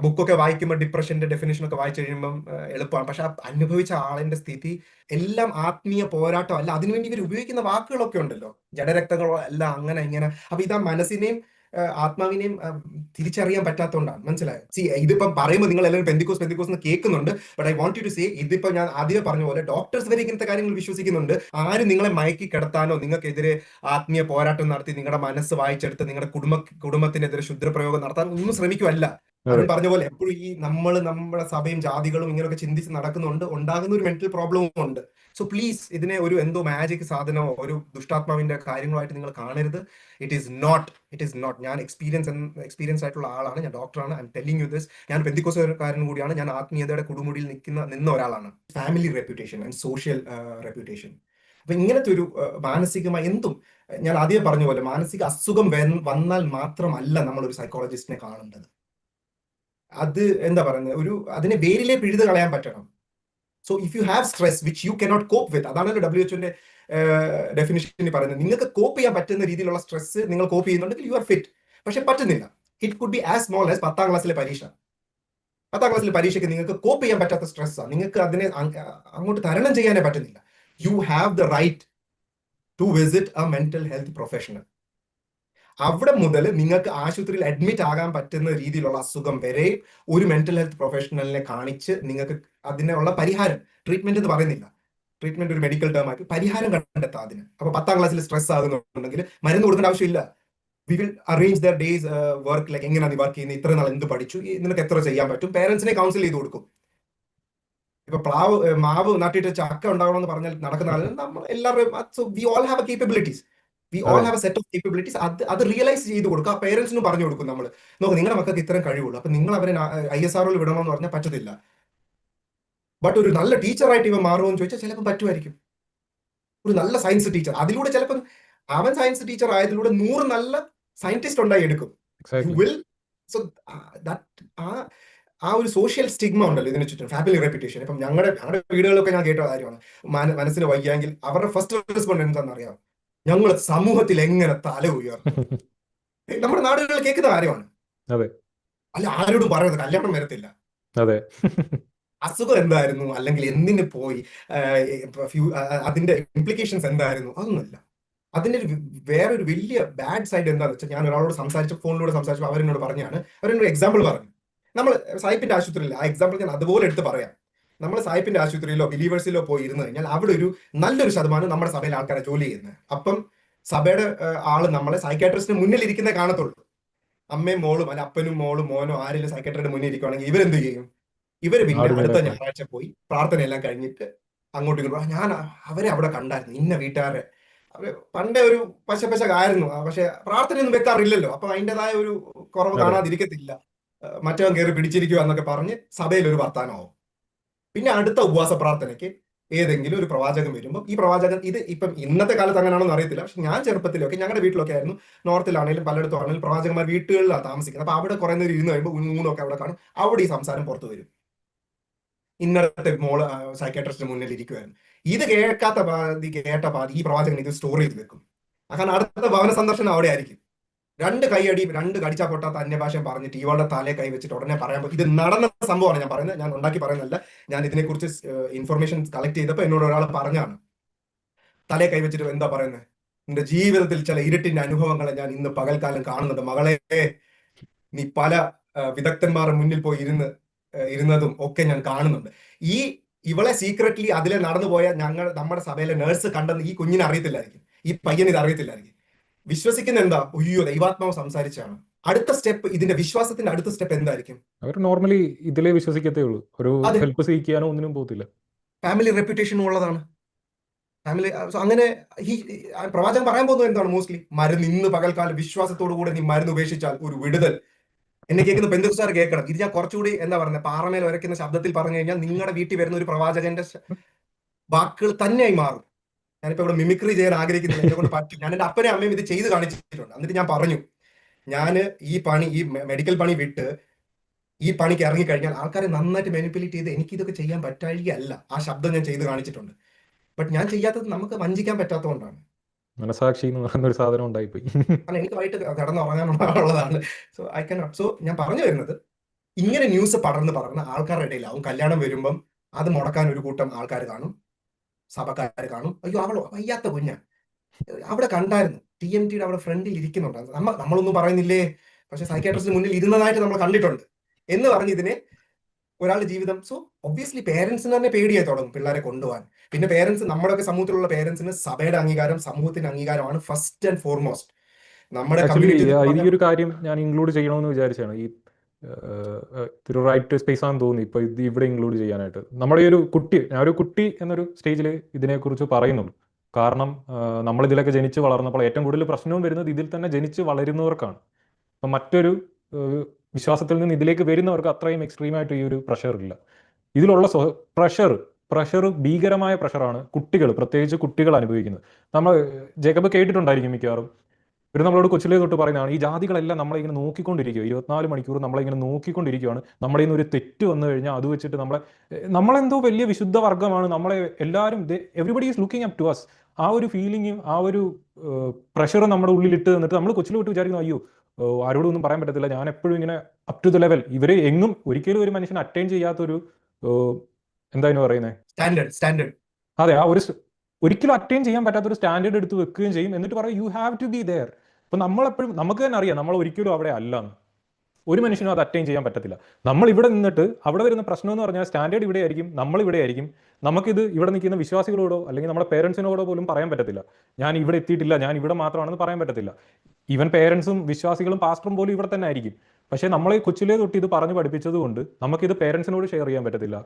ബുക്കൊക്കെ വായിക്കുമ്പോൾ ഡിപ്രഷന്റെ ഡെഫിനേഷൻ ഒക്കെ വായിച്ചു കഴിയുമ്പോൾ എളുപ്പമാണ്. പക്ഷെ ആ അനുഭവിച്ച ആളിന്റെ സ്ഥിതി എല്ലാം ആത്മീയ പോരാട്ടം അല്ല. അതിനുവേണ്ടി ഇവർ ഉപയോഗിക്കുന്ന വാക്കുകളൊക്കെ ഉണ്ടല്ലോ, ജഡരക്തങ്ങളോ അല്ല, അങ്ങനെ ഇങ്ങനെ. അപ്പൊ ഇതാ മനസ്സിനെയും ആത്മാവിനെയും തിരിച്ചറിയാൻ പറ്റാത്തതുകൊണ്ടാണ്. മനസ്സിലായോ? സി, ഇതിപ്പം പറയുമ്പോൾ നിങ്ങൾ എല്ലാവരും പെന്തിക്കോസ് പെന്തിക്കോസ് എന്ന് കേൾക്കുന്നുണ്ട്. But I want you to say, ഇതിപ്പോ ഞാൻ ആദ്യമേ പറഞ്ഞ പോലെ ഡോക്ടേഴ്സ് വരെ ഇങ്ങനത്തെ കാര്യങ്ങൾ വിശ്വസിക്കുന്നുണ്ട്. ആരും നിങ്ങളെ മയക്കി കിടത്താനോ നിങ്ങൾക്കെതിരെ ആത്മീയ പോരാട്ടം നടത്തി നിങ്ങളുടെ മനസ്സ് വായിച്ചെടുത്ത് നിങ്ങളുടെ കുടുംബത്തിനെതിരെ ക്ഷുദ്രപ്രയോഗം നടത്താൻ ഒന്നും ശ്രമിക്കുമല്ല. അരുൺ അതെ. പറഞ്ഞ പോലെ എപ്പോഴും ഈ നമ്മുടെ സഭയും ജാതികളും ഇങ്ങനെയൊക്കെ ചിന്തിച്ച് നടക്കുന്നുണ്ട്, ഉണ്ടാകുന്ന ഒരു മെന്റൽ പ്രോബ്ലവും ഉണ്ട്. സോ പ്ലീസ്, ഇതിനെ ഒരു എന്തോ മാജിക് സാധനമോ ഒരു ദുഷ്ടാത്മാവിന്റെ കാര്യങ്ങളായിട്ട് നിങ്ങൾ കാണരുത്. It is not. ഞാൻ എക്സ്പീരിയൻസ് ആയിട്ടുള്ള ആളാണ്, ഞാൻ ഡോക്ടറാണ്. I am telling you this. ഞാൻ പെന്തിക്കോസുകാരനും കൂടിയാണ്. ഞാൻ ആത്മീയതയുടെ കൊടുമുടിയിൽ നിന്ന ഒരാളാണ്. Family reputation and social reputation. അപ്പൊ ഇങ്ങനത്തെ ഒരു മാനസികമായി എന്തും, ഞാൻ ആദ്യം പറഞ്ഞ പോലെ മാനസിക അസുഖം വന്നാൽ മാത്രമല്ല നമ്മൾ ഒരു സൈക്കോളജിസ്റ്റിനെ കാണേണ്ടത്. അത് എന്താ പറയുന്നത്, അതിനെ വേരിലെ പിഴുത് കളയാൻ പറ്റണം. So if you have stress which you cannot cope with, അതാണല്ലോ WHO ഡെഫിനിഷനിൽ പറയുന്നത്. നിങ്ങൾക്ക് കോപ്പ് ചെയ്യാൻ പറ്റുന്ന രീതിയിലുള്ള സ്ട്രെസ് നിങ്ങൾ കോപ്പ് ചെയ്യുന്നുണ്ടെങ്കിൽ യു ആർ ഫിറ്റ്. പക്ഷെ പറ്റുന്നില്ല. It could be as small as 10ാം ക്ലാസ്സിലെ പരീക്ഷ. 10ാം ക്ലാസ്സിലെ പരീക്ഷയ്ക്ക് നിങ്ങൾക്ക് കോപ്പ് ചെയ്യാൻ പറ്റാത്ത സ്ട്രെസ്സാണ്, നിങ്ങൾക്ക് അതിനെ അങ്ങോട്ട് തരണം ചെയ്യാനേ പറ്റുന്നില്ല. You have the right to visit a mental health professional. അവിടെ മുതൽ നിങ്ങൾക്ക് ആശുപത്രിയിൽ അഡ്മിറ്റ് ആകാൻ പറ്റുന്ന രീതിയിലുള്ള അസുഖം വരെ ഒരു മെന്റൽ ഹെൽത്ത് പ്രൊഫഷണലിനെ കാണിച്ച് നിങ്ങൾക്ക് അതിനുള്ള പരിഹാരം, ട്രീറ്റ്മെന്റ് എന്ന് പറയുന്നില്ല, ട്രീറ്റ്മെന്റ് ഒരു മെഡിക്കൽ ടേം ആക്കി പരിഹാരം കണ്ടെത്താം അതിന്. അപ്പൊ 10ാം ക്ലാസ്സിൽ സ്ട്രെസ് ആകുന്നുണ്ടെങ്കിൽ മരുന്ന് കൊടുക്കേണ്ട ആവശ്യമില്ല. We will arrange there days work, like എങ്ങനെയാണ് വർക്ക് ചെയ്യുന്നത്, ഇത്ര നാൾ എന്ത് പഠിച്ചു, നിനക്ക് എത്ര ചെയ്യാൻ പറ്റും, പേരൻസിനെ കൗൺസിൽ ചെയ്ത് കൊടുക്കും. ഇപ്പൊ മാവ് നട്ടിട്ട് ചക്ക ഉണ്ടാവണമെന്ന് പറഞ്ഞാൽ നടക്കുന്ന ആളുകൾ നമ്മൾ എല്ലാവരും. We all have capabilities, we all have A set of capabilities. അത് റിയലൈസ് ചെയ്ത് കൊടുക്കുക. ആ പേരൻസിനും പറഞ്ഞു കൊടുക്കും നമ്മൾ, നോക്ക് നിങ്ങളുടെ മക്കൾക്ക് ഇത്രയും കഴിവുള്ളൂ, അപ്പൊ നിങ്ങൾ അവരെ ISROയിൽ വിടണമെന്ന് പറഞ്ഞാൽ പറ്റത്തില്ല. ബട്ട് ഒരു നല്ല ടീച്ചറായിട്ട് ഇവ മാറുമെന്ന് ചോദിച്ചാൽ ചിലപ്പോൾ പറ്റുമായിരിക്കും. ഒരു നല്ല സയൻസ് ടീച്ചർ, അതിലൂടെ ചിലപ്പോൾ അവൻ സയൻസ് ടീച്ചർ ആയതിലൂടെ 100 നല്ല സയന്റിസ്റ്റ് ഉണ്ടായി എടുക്കും. You will. സോ ആ ഒരു സോഷ്യൽ സ്റ്റിഗ്മ ഉണ്ടല്ലോ ഇതിനെ ചുറ്റും, ഫാമിലി റെപ്യൂട്ടേഷൻ. ഇപ്പം ഞങ്ങളുടെ വീടുകളിലൊക്കെ ഞാൻ കേട്ട കാര്യമാണ്. മനസ്സിന് വയ്യെങ്കിൽ അവരുടെ ഫസ്റ്റ് റെസ്പോണ്ട് എന്താണെന്ന് അറിയാം, ഞങ്ങൾ സമൂഹത്തിൽ എങ്ങനെ തല ഉയർത്തും. നമ്മുടെ നാടുകളിൽ കേൾക്കുന്ന കാര്യമാണ്. അതെ. അല്ല, ആരോടും പറയുന്നത് കല്യാണം വരത്തില്ല, അതെ. അസുഖം എന്തായിരുന്നു, അല്ലെങ്കിൽ എന്തിന് പോയി, അതിന്റെ ഇംപ്ലിക്കേഷൻസ് എന്തായിരുന്നു, അതൊന്നുമില്ല. അതിന്റെ വേറൊരു വലിയ ബാഡ് സൈഡ് എന്താണെന്ന് വെച്ചാൽ, ഞാൻ ഒരാളോട് ഫോണിലൂടെ സംസാരിച്ചപ്പോൾ അവരെന്നോട് പറഞ്ഞാണ്, അവരൊരു എക്സാമ്പിൾ പറഞ്ഞു. നമ്മൾ സായിപ്പിന്റെ ആശുപത്രിയിൽ, ആ എക്സാമ്പിൾ ഞാൻ അതുപോലെ എടുത്ത് പറയാം. നമ്മൾ സായിപ്പിന്റെ ആശുപത്രിയിലോ ബിലീവേഴ്സിലോ പോയി ഇരുന്ന് കഴിഞ്ഞാൽ അവിടെ ഒരു നല്ലൊരു ശതമാനം നമ്മുടെ സഭയിലെ ആൾക്കാരെ ജോലി ചെയ്യുന്നത്. അപ്പം സഭയുടെ ആള് നമ്മളെ സൈക്കാട്രിസ്റ്റിന് മുന്നിൽ ഇരിക്കുന്നേ കാണത്തുള്ളൂ. അമ്മയും മോളും അല്ല അപ്പനും മോളും മോനോ ആരെങ്കിലും സൈക്കാട്രിയുടെ മുന്നിൽ ഇരിക്കുകയാണെങ്കിൽ ഇവരെന്ത് ചെയ്യും? ഇവര് പിന്നെ അടുത്ത ഞായറാഴ്ച പോയി പ്രാർത്ഥനയെല്ലാം കഴിഞ്ഞിട്ട് അങ്ങോട്ടും ഇങ്ങോട്ടും, ഞാൻ അവരെ അവിടെ കണ്ടായിരുന്നു, ഇന്ന വീട്ടുകാരെ, അവര് പണ്ടേ ഒരു പശപ്പശകായിരുന്നു, പക്ഷെ പ്രാർത്ഥനയൊന്നും വെക്കാറില്ലല്ലോ. അപ്പൊ അതിൻ്റെതായ ഒരു കുറവ് കാണാതിരിക്കത്തില്ല. മറ്റവൻ കയറി പിടിച്ചിരിക്കുക എന്നൊക്കെ പറഞ്ഞ് സഭയിൽ ഒരു വർത്താനമാവും. പിന്നെ അടുത്ത ഉപവാസ പ്രാർത്ഥനയ്ക്ക് ഏതെങ്കിലും ഒരു പ്രവാചകൻ വരുമ്പോൾ ഈ പ്രവാചകൻ, ഇത് ഇപ്പം ഇന്നത്തെ കാലത്ത് അങ്ങനെയാണോ എന്ന് അറിയത്തില്ല, പക്ഷെ ഞാൻ ചെറുപ്പത്തിലൊക്കെ ഞങ്ങളുടെ വീട്ടിലൊക്കെ ആയിരുന്നു, നോർത്തിലാണെങ്കിലും പലയിടത്തും ആണെങ്കിലും പ്രവാചകന്മാർ വീട്ടുകളിലാണ് താമസിക്കുന്നത്. അപ്പൊ അവിടെ കുറെ നേരം ഇരുന്ന് കഴിയുമ്പോൾ ഊണൊക്കെ അവിടെ കാണും, അവിടെ ഈ സംസാരം പുറത്തു വരും. ഇന്നത്തെ മോള് സൈക്കാട്രിസ്റ്റിന് മുന്നിൽ ഇരിക്കുമായിരുന്നു. ഇത് കേൾക്കാത്ത പാതി കേട്ട പാതി ഈ പ്രവാചകൻ ഇത് സ്റ്റോർ ചെയ്ത് വെക്കും. കാരണം അടുത്ത ഭവന സന്ദർശനം അവിടെ ആയിരിക്കും. 2 കൈയടി 2 കടിച്ചാ പൊട്ടാത്ത അന്യഭാഷയും പറഞ്ഞിട്ട് ഇവളുടെ തലേ കൈ വെച്ചിട്ട് ഉടനെ പറയാൻ പറ്റും. ഇത് നടന്ന സംഭവമാണ് ഞാൻ പറയുന്നത്, ഞാൻ ഉണ്ടാക്കി പറയുന്നതല്ല. ഞാൻ ഇതിനെക്കുറിച്ച് ഇൻഫർമേഷൻ കളക്ട് ചെയ്തപ്പോൾ എന്നോട് ഒരാൾ പറഞ്ഞാണ്, തലേ കൈ വെച്ചിട്ട് എന്താ പറയുന്നത്, നിന്റെ ജീവിതത്തിൽ ചില ഇരുട്ടിന്റെ അനുഭവങ്ങളെ ഞാൻ ഇന്ന് പകൽക്കാലം കാണുന്നുണ്ട് മകളെ, നീ പല വിദഗ്ധന്മാരുടെ മുന്നിൽ പോയി ഇരുന്നതും ഒക്കെ ഞാൻ കാണുന്നുണ്ട്. ഇവളെ സീക്രട്ട്ലി അതിലെ നടന്നു പോയ നമ്മുടെ സഭയിലെ നേഴ്സ് കണ്ടെന്ന് ഈ കുഞ്ഞിനെ അറിയത്തില്ലായിരിക്കും, ഈ പയ്യന് ഇത് അറിയത്തില്ലായിരിക്കും. വിശ്വസിക്കുന്ന എന്താ, അയ്യോ ദൈവാത്മാവ് സംസാരിച്ചാണ്. അടുത്ത സ്റ്റെപ്പ്, ഇതിന്റെ വിശ്വാസത്തിന്റെ അടുത്ത സ്റ്റെപ്പ് എന്തായിരിക്കും? അവർ നോർമലി ഇതിലേ വിശ്വസിക്കത്തേ ഉള്ളൂ, ഒരു ഹെൽപ്പ് സ്വീകരിക്കാനോ ഒന്നിനും പോകത്തില്ല. ഫാമിലി റെപ്യൂട്ടേഷനും ഉള്ളതാണ്. ഫാമിലി അങ്ങനെ പ്രവാചകൻ പറയാൻ പോകുന്നത് എന്താണ്? മോസ്റ്റ്ലി മരുന്ന് ഇന്ന് പകൽക്കാലം വിശ്വാസത്തോടു കൂടെ നീ മരുന്ന് ഉപേക്ഷിച്ചാൽ ഒരു വിടുതൽ. എന്നെ കേൾക്കുന്ന പെന്തക്കോസ്തുകാർ കേൾക്കണം. ഇത് ഞാൻ കുറച്ചുകൂടി എന്താ പറയുന്നത്, പാറമേൽ ഉരയ്ക്കുന്ന ശബ്ദത്തിൽ പറഞ്ഞു കഴിഞ്ഞാൽ നിങ്ങളുടെ വീട്ടിൽ വരുന്ന ഒരു പ്രവാചകന്റെ വാക്കുകൾ തന്നെയായി മാറും. ഞാനിപ്പോ ഇവിടെ മിമിക്രി ചെയ്യാൻ ആഗ്രഹിക്കുന്നില്ല, എന്നെ കൊണ്ട് പറ്റും. ഞാൻ എന്റെ അപ്പനെ അമ്മയും ഇത് ചെയ്ത് കാണിച്ചിട്ടുണ്ട്. എന്നിട്ട് ഞാൻ പറഞ്ഞു, ഞാൻ ഈ മെഡിക്കൽ പണി വിട്ട് ഈ പണിക്ക് ഇറങ്ങിക്കഴിഞ്ഞാൽ ആൾക്കാരെ നന്നായിട്ട് മാനിപ്പുലേറ്റ് ചെയ്ത് എനിക്ക് ഇതൊക്കെ ചെയ്യാൻ പറ്റാഴികയല്ല. ആ ശബ്ദം ഞാൻ ചെയ്ത് കാണിച്ചിട്ടുണ്ട്. ബട്ട് ഞാൻ ചെയ്യാത്തത് നമുക്ക് വഞ്ചിക്കാൻ പറ്റാത്തതുകൊണ്ടാണ്. മനസാക്ഷി എന്ന് പറയുന്ന ഒരു സാധനം ഉണ്ടായിപ്പോയി. അല്ല, എനിക്ക് വൈകിട്ട് കിടന്നുറങ്ങാനുള്ളതാണ്. സോ ഞാൻ പറഞ്ഞു വരുന്നത്, ഇങ്ങനെ ന്യൂസ് പടർന്ന് ആൾക്കാരുടെ ഇടയിലാവും. കല്യാണം വരുമ്പം അത് മുടക്കാൻ ഒരു കൂട്ടം ആൾക്കാർ കാണും, സഭക്കാർ കാണും. അയ്യോ അവളോ വയ്യാത്ത കുഞ്ഞ അവിടെ കണ്ടായിരുന്നു, TMTയുടെ അവിടെ ഫ്രണ്ടിൽ ഇരിക്കുന്നുണ്ട്, നമ്മളൊന്നും പറയുന്നില്ലേ, പക്ഷെ സൈക്കാട്രിസ്റ്റിന് മുന്നിൽ ഇരുന്നതായിട്ട് നമ്മൾ കണ്ടിട്ടുണ്ട് എന്ന് പറഞ്ഞ് ഇതിനെ ഒരാളുടെ ജീവിതം. സോ ഒബ്വിയസ്ലി പേരൻസിന് തന്നെ പേടിയായി തുടങ്ങും പിള്ളേരെ കൊണ്ടുപോകാൻ. പിന്നെ പേരൻസ്, നമ്മുടെയൊക്കെ സമൂഹത്തിലുള്ള പേരൻസിന് സഭയുടെ അംഗീകാരം, സമൂഹത്തിന്റെ അംഗീകാരമാണ് ഫസ്റ്റ് ആൻഡ് ഫോർമോസ്റ്റ്. നമ്മുടെ ആക്ച്വലി കമ്മ്യൂണിറ്റി ഈ ഒരു കാര്യം ഞാൻ ഇൻക്ലൂഡ് ചെയ്യണമെന്ന് വിചാരിച്ചാണ്. ഈ ഒരു റൈറ്റ് സ്പേസ് ആണെന്ന് തോന്നി ഇപ്പോൾ ഇത് ഇവിടെ ഇൻക്ലൂഡ് ചെയ്യാനായിട്ട്. നമ്മുടെ ഈ ഒരു കുട്ടി, ഞാൻ ഒരു കുട്ടി എന്നൊരു സ്റ്റേജിൽ ഇതിനെക്കുറിച്ച് പറയുന്നുള്ളൂ. കാരണം നമ്മളിതിലൊക്കെ ജനിച്ച് വളർന്നപ്പോൾ ഏറ്റവും കൂടുതൽ പ്രശ്നവും വരുന്നത് ഇതിൽ തന്നെ ജനിച്ച് വളരുന്നവർക്കാണ്. അപ്പം മറ്റൊരു വിശ്വാസത്തിൽ നിന്ന് ഇതിലേക്ക് വരുന്നവർക്ക് അത്രയും എക്സ്ട്രീമായിട്ട് ഈ ഒരു പ്രഷർ ഇല്ല. ഇതിലുള്ള പ്രഷർ ഭീകരമായ പ്രഷറാണ് കുട്ടികൾ, പ്രത്യേകിച്ച് കുട്ടികൾ അനുഭവിക്കുന്നത്. നമ്മൾ ജേക്കബ് കേട്ടിട്ടുണ്ടായിരിക്കും മിക്കവാറും. ഇവർ നമ്മളോട് കൊച്ചിലേ തൊട്ട് പറയുന്നതാണ്, ഈ ജാതികളെല്ലാം നമ്മളെ ഇങ്ങനെ നോക്കിക്കൊണ്ടിരിക്കുക, 24 മണിക്കൂർ നമ്മളെ ഇങ്ങനെ നോക്കിക്കൊണ്ടിരിക്കുകയാണ്. നമ്മുടെ നിന്ന് ഒരു തെറ്റ് വന്നു കഴിഞ്ഞാൽ അത് വെച്ചിട്ട് നമ്മളെന്തോ വലിയ വിശുദ്ധ വർഗ്ഗമാണ്, നമ്മളെ എല്ലാവരും everybody is looking up to us. ആ ഒരു ഫീലിംഗും ആ ഒരു പ്രഷറും നമ്മുടെ ഉള്ളിൽ ഇട്ട് തന്നിട്ട് നമ്മൾ കൊച്ചിൽ തൊട്ട് വിചാരിക്കുന്നു, അയ്യോ ആരോടും ഒന്നും പറയാൻ പറ്റത്തില്ല, ഞാൻ എപ്പോഴും ഇങ്ങനെ അപ് ടു ദ ലെവൽ. ഇവരെ എങ്ങും ഒരിക്കലും ഒരു മനുഷ്യൻ അറ്റൈൻ ചെയ്യാത്തൊരു എന്തായിരുന്നു പറയുന്നത്, സ്റ്റാൻഡേർഡ്. അതെ, ആ ഒരു ഒരിക്കലും അറ്റൈൻ ചെയ്യാൻ പറ്റാത്തൊരു സ്റ്റാൻഡേർഡ് എടുത്ത് വെക്കുകയും ചെയ്യും. എന്നിട്ട് പറയും you have to be there. അപ്പൊ നമ്മളെപ്പോഴും നമുക്ക് തന്നെ അറിയാം നമ്മൾ ഒരിക്കലും അവിടെ അല്ലെന്ന്. ഒരു മനുഷ്യനും അത് അറ്റൈൻ ചെയ്യാൻ പറ്റത്തില്ല. നമ്മൾ ഇവിടെ നിന്നിട്ട് അവിടെ വരുന്ന പ്രശ്നം എന്ന് പറഞ്ഞാൽ സ്റ്റാൻഡേർഡ് ഇവിടെ ആയിരിക്കും, നമ്മൾ ഇവിടെ ആയിരിക്കും. നമുക്കിത് ഇവിടെ നിൽക്കുന്ന വിശ്വാസികളോടോ അല്ലെങ്കിൽ നമ്മുടെ പേരൻസിനോടോ പോലും പറയാൻ പറ്റത്തില്ല, ഞാൻ ഇവിടെ എത്തിയിട്ടില്ല, ഞാൻ ഇവിടെ മാത്രമാണെന്ന് പറയാൻ പറ്റത്തില്ല. ഈവൻ പേരൻസും വിശ്വാസികളും പാസ്റ്ററും പോലും ഇവിടെ തന്നെ ആയിരിക്കും. പക്ഷേ നമ്മളെ കൊച്ചിലേ തൊട്ട് ഇത് പറഞ്ഞു പഠിപ്പിച്ചത് കൊണ്ട് നമുക്കിത് പേരൻസിനോട് ഷെയർ ചെയ്യാൻ പറ്റത്തില്ല.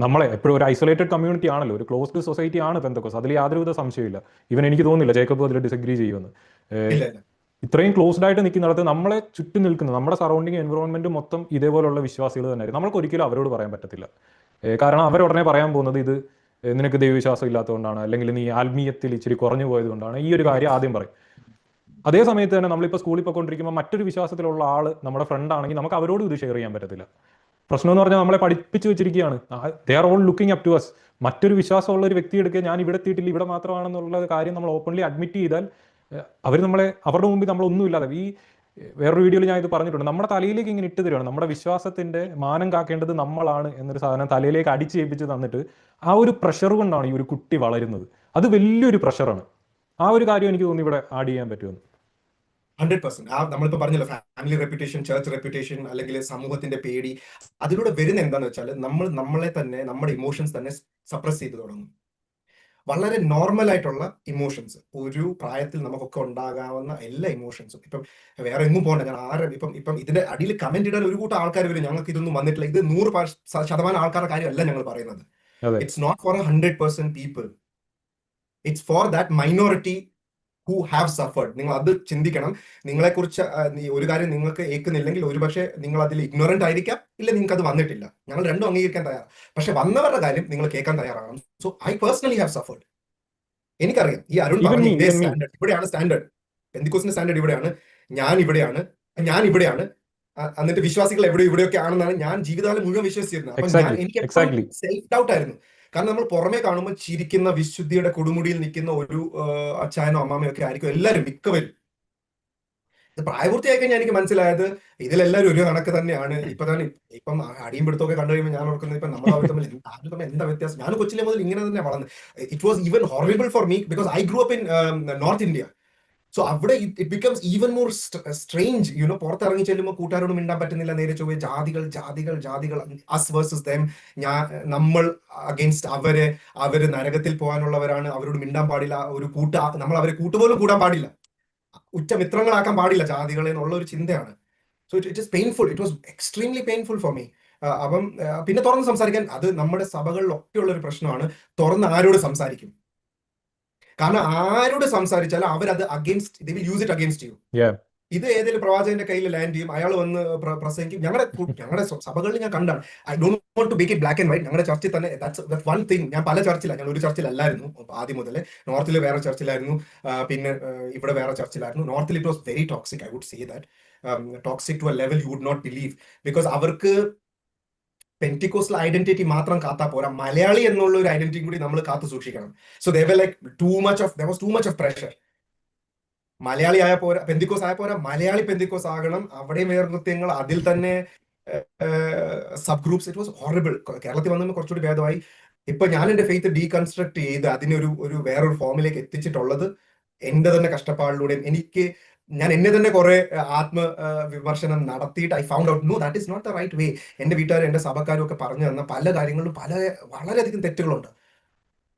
നമ്മളെ എപ്പോഴും ഒരു ഐസൊലേറ്റഡ് കമ്മ്യൂണിറ്റി ആണല്ലോ, ഒരു ക്ലോസ്ഡ് സൊസൈറ്റി ആണ് പെന്തക്കോസ്, അതിൽ യാതൊരുവിധ സംശയമില്ല. ഈവൻ എനിക്ക് തോന്നുന്നില്ല ജേക്കബ് അതിൽ ഡിസഗ്രി ചെയ്യുമെന്ന്. ഇത്രയും ക്ലോസ്ഡ് ആയിട്ട് നിൽക്കുന്നിടത്ത് നമ്മളെ ചുറ്റും നിൽക്കുന്ന നമ്മുടെ സറൗണ്ടിങ് എൻവറോൺമെന്റ് മൊത്തം ഇതേപോലുള്ള വിശ്വാസികൾ തന്നെയായിരിക്കും. നമ്മൾക്ക് ഒരിക്കലും അവരോട് പറയാൻ പറ്റത്തില്ല. കാരണം അവരുടനെ പറയാൻ പോകുന്നത് ഇത് നിനക്ക് ദൈവവിശ്വാസം ഇല്ലാത്തതുകൊണ്ടാണ്, അല്ലെങ്കിൽ നീ ആത്മീയത്തിൽ ഇച്ചിരി കുറഞ്ഞു പോയത് കൊണ്ടാണ്, ഈ ഒരു കാര്യം ആദ്യം പറയും. അതേ സമയത്ത് തന്നെ നമ്മളിപ്പോൾ സ്കൂളിൽ പോയിക്കൊണ്ടിരിക്കുമ്പോൾ മറ്റൊരു വിശ്വാസത്തിലുള്ള ആൾ നമ്മുടെ ഫ്രണ്ട് ആണെങ്കിൽ നമുക്ക് അവരോടും ഇത് ഷെയർ ചെയ്യാൻ പറ്റത്തില്ല. പ്രശ്നം എന്ന് പറഞ്ഞാൽ നമ്മളെ പഠിപ്പിച്ച് വെച്ചിരിക്കുകയാണ്, they are all looking up to us. മറ്റൊരു വിശ്വാസമുള്ള ഒരു വ്യക്തി എടുക്കുക, ഞാൻ ഇവിടെ എത്തിയിട്ടില്ല, ഇവിടെ മാത്രമാണെന്നുള്ള കാര്യം നമ്മൾ ഓപ്പൺലി അഡ്മിറ്റ് ചെയ്താൽ അവർ അവരുടെ മുമ്പിൽ നമ്മളൊന്നുമില്ലാതെ, ഈ വേറൊരു വീഡിയോയിൽ ഞാൻ ഇത് പറഞ്ഞിട്ടുണ്ട്, നമ്മുടെ തലയിലേക്ക് ഇങ്ങനെ ഇട്ട് തരുവാണ്, നമ്മുടെ വിശ്വാസത്തിന്റെ മാനം കാക്കേണ്ടത് നമ്മളാണ് എന്നൊരു സാധനം തലയിലേക്ക് അടിച്ചേൽപ്പിച്ച് തന്നിട്ട് ആ ഒരു പ്രഷർ കൊണ്ടാണ് ഈ ഒരു കുട്ടി വളരുന്നത്. അത് വലിയൊരു പ്രഷറാണ്. ആ ഒരു കാര്യം എനിക്ക് തോന്നി ഇവിടെ ആഡ് ചെയ്യാൻ പറ്റുമെന്ന്. 100%. നമ്മളിപ്പോ പറഞ്ഞല്ലോ, ഫാമിലി റെപ്യൂട്ടേഷൻ, ചർച്ച് റെപ്യൂട്ടേഷൻ, അല്ലെങ്കിൽ സമൂഹത്തിന്റെ പേടി, അതിലൂടെ വരുന്ന എന്താന്ന് വെച്ചാൽ നമ്മളെ തന്നെ, നമ്മുടെ ഇമോഷൻസ് തന്നെ സപ്രസ് ചെയ്ത് തുടങ്ങും. വളരെ നോർമൽ ആയിട്ടുള്ള ഇമോഷൻസ്, ഒരു പ്രായത്തിൽ നമുക്കൊക്കെ ഉണ്ടാകാവുന്ന എല്ലാ ഇമോഷൻസും. ഇപ്പം വേറെ എങ്ങും പോകണ്ട, ഞാൻ ഇപ്പം ഇതിന്റെ അടിയിൽ കമന്റ് ഇടാൻ ഒരു കൂട്ടം ആൾക്കാർ വരും, ഞങ്ങൾക്ക് ഇതൊന്നും വന്നിട്ടില്ല. ഇത് 100% ആൾക്കാരുടെ കാര്യമല്ല ഞങ്ങൾ പറയുന്നത്. It's not for 100% people, it's for that minority who have suffered. നിങ്ങൾ അത് ചിന്തിക്കണം. നിങ്ങളെക്കുറിച്ച് ഒരു കാര്യം നിങ്ങൾക്ക് ഏൽക്കുന്നില്ലെങ്കിൽ ഒരുപക്ഷെ നിങ്ങൾ അതിൽ ഇഗ്നോറന്റ് ആയിരിക്കാം, ഇല്ല നിങ്ങൾക്ക് അത് വന്നിട്ടില്ല. ഞങ്ങൾ രണ്ടും അംഗീകരിക്കാൻ തയ്യാറാണ്. പക്ഷെ വന്നവരുടെ കാര്യം നിങ്ങൾ കേൾക്കാൻ തയ്യാറാണ്. So I personally have suffered. എനിക്കറിയാം, ഈ അരുൺ പറഞ്ഞ ഇതേ സ്റ്റാൻഡേർഡ്, ഇവിടെയാണ് സ്റ്റാൻഡേർഡ്, പെന്തിക്കോസിന്റെ സ്റ്റാൻഡേർഡ് ഇവിടെയാണ്, ഞാൻ ഇവിടെയാണ്. എന്നിട്ട് വിശ്വാസികൾ ഇവിടെയൊക്കെ ആണെന്നാണ് ഞാൻ ജീവിതകാലം മുഴുവൻ വിശ്വസിച്ചിരുന്നത്. അപ്പൊ എനിക്ക് സെൽഫ് ഡൗട്ട് ആയിരുന്നു. കാരണം നമ്മൾ പുറമെ കാണുമ്പോൾ ചിരിക്കുന്ന വിശുദ്ധിയുടെ കൊടുമുടിയിൽ നിൽക്കുന്ന ഒരു അച്ചായനോ അമ്മാമയോ ഒക്കെ ആയിരിക്കും എല്ലാവരും, മിക്കവരും. ഇത് പ്രായപൂർത്തിയായി കഴിഞ്ഞാൽ എനിക്ക് മനസ്സിലായത് ഇതിലെല്ലാവരും ഒരു കണക്ക് തന്നെയാണ്. ഇപ്പം അടിയും പിടുത്തമൊക്കെ കണ്ടു കഴിയുമ്പോൾ ഞാൻ ഓർക്കുന്നത്, ഇപ്പം നമ്മൾ തമ്മിൽ എന്താ വ്യത്യാസം. ഞാൻ കൊച്ചിലെ മുതൽ ഇങ്ങനെ തന്നെ വളർന്നത്. It was even horrible for me because I grew up in North India. So അവിടെ it becomes even more strange. പുറത്തിറങ്ങി ചെല്ലുമ്പോൾ കൂട്ടുകാരോട് മിണ്ടാൻ പറ്റുന്നില്ല, നേരെ ചൊവ്വേ ജാതികൾ അസ് വേഴ്സസ് ദം, നമ്മൾ അഗെയിൻസ്റ്റ് അവര് നരകത്തിൽ പോകാനുള്ളവരാണ്, അവരോട് മിണ്ടാൻ പാടില്ല, നമ്മൾ അവരെ കൂട്ടുപോലും കൂടാൻ പാടില്ല, ഉറ്റ മിത്രങ്ങളാക്കാൻ പാടില്ല ജാതികളെ എന്നുള്ള ഒരു ചിന്തയാണ്. So it is painful, it was extremely painful for me. അപ്പം പിന്നെ തുറന്ന് സംസാരിക്കാൻ, അത് നമ്മുടെ സഭകളിലൊക്കെ ഉള്ള ഒരു പ്രശ്നമാണ്. തുറന്ന് ആരോട് സംസാരിക്കും? കാരണം ആരോട് സംസാരിച്ചാലും അവരത് they will use it against U. ഇത് ഏതെങ്കിലും പ്രവാചകന്റെ കയ്യിൽ ലാൻഡ് ചെയ്യും, അയാൾ വന്ന് പ്രസംഗിക്കും. ഞങ്ങളുടെ സഭകളിൽ ഞാൻ കണ്ടാണ്. I don't want to make it black and white. ഞങ്ങളുടെ ചർച്ചിൽ തന്നെ ദാറ്റ്സ് വൺ തിങ്. ഞാൻ പല ചർച്ചിലാണ്, ഞാൻ ഒരു ചർച്ചിലല്ലായിരുന്നു ആദ്യം മുതലേ. നോർത്തിൽ വേറെ ചർച്ചിലായിരുന്നു, പിന്നെ ഇവിടെ വേറെ ചർച്ചിലായിരുന്നു. നോർത്തിൽ it was very toxic, I would say that. Toxic to a level you would not believe. Because അവർക്ക് പെന്റിക്കോസ്റ്റൽ ഐഡന്റിറ്റി മാത്രം കാത്താ പോരാ, മലയാളി എന്നുള്ള ഒരു ഐഡന്റിറ്റി കൂടി നമ്മൾ കാത്തു സൂക്ഷിക്കണം. So they were like there was too much of pressure. Malayali ആയ പോരാ, പെന്തിക്കോസ് ആയ പോരാ, മലയാളി പെന്തിക്കോസ് ആകണം. അവിടെയും വേറെ കൃത്യങ്ങൾ, അതിൽ തന്നെ sub groups. It was horrible. കേരളത്തിൽ വന്നപ്പോൾ കുറച്ചുകൂടി ഭേദമായി. ഇപ്പൊ ഞാൻ എന്റെ ഫെയ്ത്ത് ഡീകൺസ്ട്രക്ട് ചെയ്ത് അതിനെ ഒരു വേറൊരു ഫോമിലേക്ക് എത്തിച്ചിട്ടുള്ളത് എന്റെ തന്നെ കഷ്ടപ്പാടിലൂടെയും ഞാൻ എന്നെ തന്നെ കുറെ വിമർശനം നടത്തിയിട്ട് I found out no that is not the right way. എന്റെ വീട്ടുകാരും എന്റെ സഭക്കാരും ഒക്കെ പറഞ്ഞു തന്ന പല കാര്യങ്ങളിലും വളരെയധികം തെറ്റുകളുണ്ട്.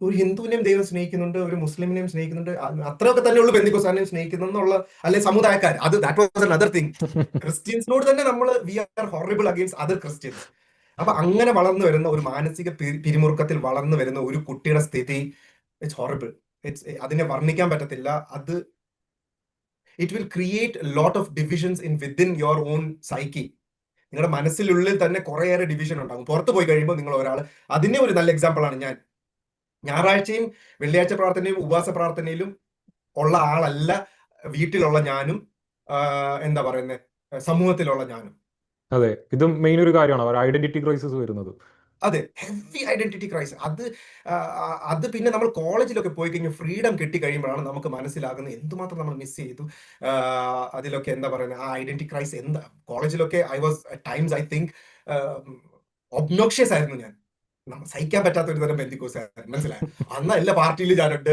ഒരു ഹിന്ദുവിനെയും ദൈവം സ്നേഹിക്കുന്നുണ്ട്, ഒരു മുസ്ലിമിനെയും സ്നേഹിക്കുന്നുണ്ട്, അത്രയൊക്കെ തന്നെയുള്ളൂ ബന്ധുക്കോസാനെയും സ്നേഹിക്കുന്നുള്ള അല്ലെ സമുദായക്കാർ. അത് ദാറ്റ് വാസ് അനദർ തിങ്. ക്രിസ്ത്യൻസിനോട് തന്നെ നമ്മൾ we are horrible against other Christians. അപ്പൊ അങ്ങനെ വളർന്നു വരുന്ന ഒരു മാനസിക പിരിമുറുക്കത്തിൽ വളർന്നു വരുന്ന ഒരു കുട്ടിയുടെ സ്ഥിതി ഇറ്റ്സ് ഹോറിബിൾ. അതിനെ വർണ്ണിക്കാൻ പറ്റത്തില്ല. അത് it will create lot of divisions within your own psyche. നിങ്ങളുടെ മനസ്സിനുള്ളിൽ തന്നെ കുറേയേറെ ഡിവിഷൻ ഉണ്ടാകും. പുറത്ത് പോയി കഴിയുമ്പോൾ നിങ്ങൾ ഒരാൾ, അതിന്റെ ഒരു നല്ല എക്സാമ്പിൾ ആണ് ഞാൻ. ഞായറാഴ്ചയും വെള്ളിയാഴ്ച പ്രാർത്ഥനയും ഉപവാസ പ്രാർത്ഥനയിലും ഉള്ള ആളല്ല വീട്ടിലുള്ള ഞാനും എന്താ പറയുന്നത് സമൂഹത്തിലുള്ള ഞാനും. അതെ, ഇതും മെയിൻ ഒരു കാര്യമാണ് അവർ ഐഡന്റിറ്റി ക്രൈസിസ് വരുന്നത്. അതെ, ഹെവി ഐഡന്റിറ്റി ക്രൈസിസ്. അത് പിന്നെ നമ്മൾ കോളേജിലൊക്കെ പോയി കഴിഞ്ഞാൽ ഫ്രീഡം കിട്ടി കഴിയുമ്പോഴാണ് നമുക്ക് മനസ്സിലാകുന്നത് എന്തുമാത്രം നമ്മൾ മിസ് ചെയ്തു. അതിലൊക്കെ എന്താ പറയുന്നത് ആ ഐഡന്റിറ്റി ക്രൈസിസ് എന്താ. കോളേജിലൊക്കെ ഐ തിങ്ക് ഒബ്നോക്ഷ്യസ് ആയിരുന്നു ഞാൻ. സഹിക്കാൻ പറ്റാത്ത ഒരു തരം ബന്ധുക്കോസായിരുന്നു. മനസ്സിലായി. അന്ന് എല്ലാ പാർട്ടിയിലും ഞാനുണ്ട്,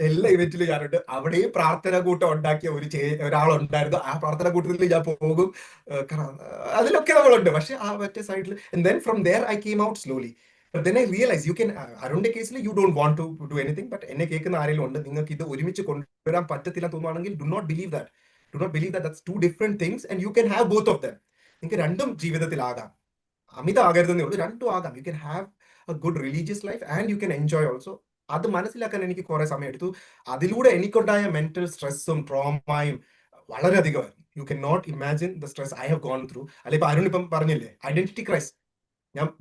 എല്ലാ ഇവന്റിലും ഞാനുണ്ട്. അവിടെയും പ്രാർത്ഥന കൂട്ടം ഉണ്ടാക്കിയ ഒരാളുണ്ടായിരുന്നു. ആ പ്രാർത്ഥന കൂട്ടത്തിൽ ഞാൻ പോകും. അതിലൊക്കെ നമ്മളുണ്ട്. പക്ഷെ ആ മറ്റേ സൈഡിൽ then from there I came out slowly. then I realize you can അരുണിന്റെ കേസിൽ you don't want to do anything, but എന്നെ കേൾക്കുന്ന ആരെങ്കിലും ഉണ്ട് നിങ്ങൾക്ക് ഇത് ഒരുമിച്ച് കൊണ്ടുവരാൻ പറ്റത്തില്ല തോന്നുവാണെങ്കിൽ do not believe that that's two different things and you can have both of them. നിങ്ങൾക്ക് രണ്ടും ജീവിതത്തിലാകാം. അമിതമാകരുതെന്നേ ഉള്ളൂ, രണ്ടും ആകാം. You can have A good religious life and you can enjoy also. അത് മനസ്സിലാക്കാൻ എനിക്ക് കുറെ സമയം എടുത്തു. അതിലൂടെ എനിക്കുണ്ടായ മെന്റൽ സ്ട്രെസ്സും ട്രോമയും വളരെയധികമായിരുന്നു. You can not imagine the stress I have gone through. അല്ലെ ഇപ്പൊ അരുൺ ഇപ്പം പറഞ്ഞില്ലേ ഐഡന്റിറ്റി ക്രൈസ്.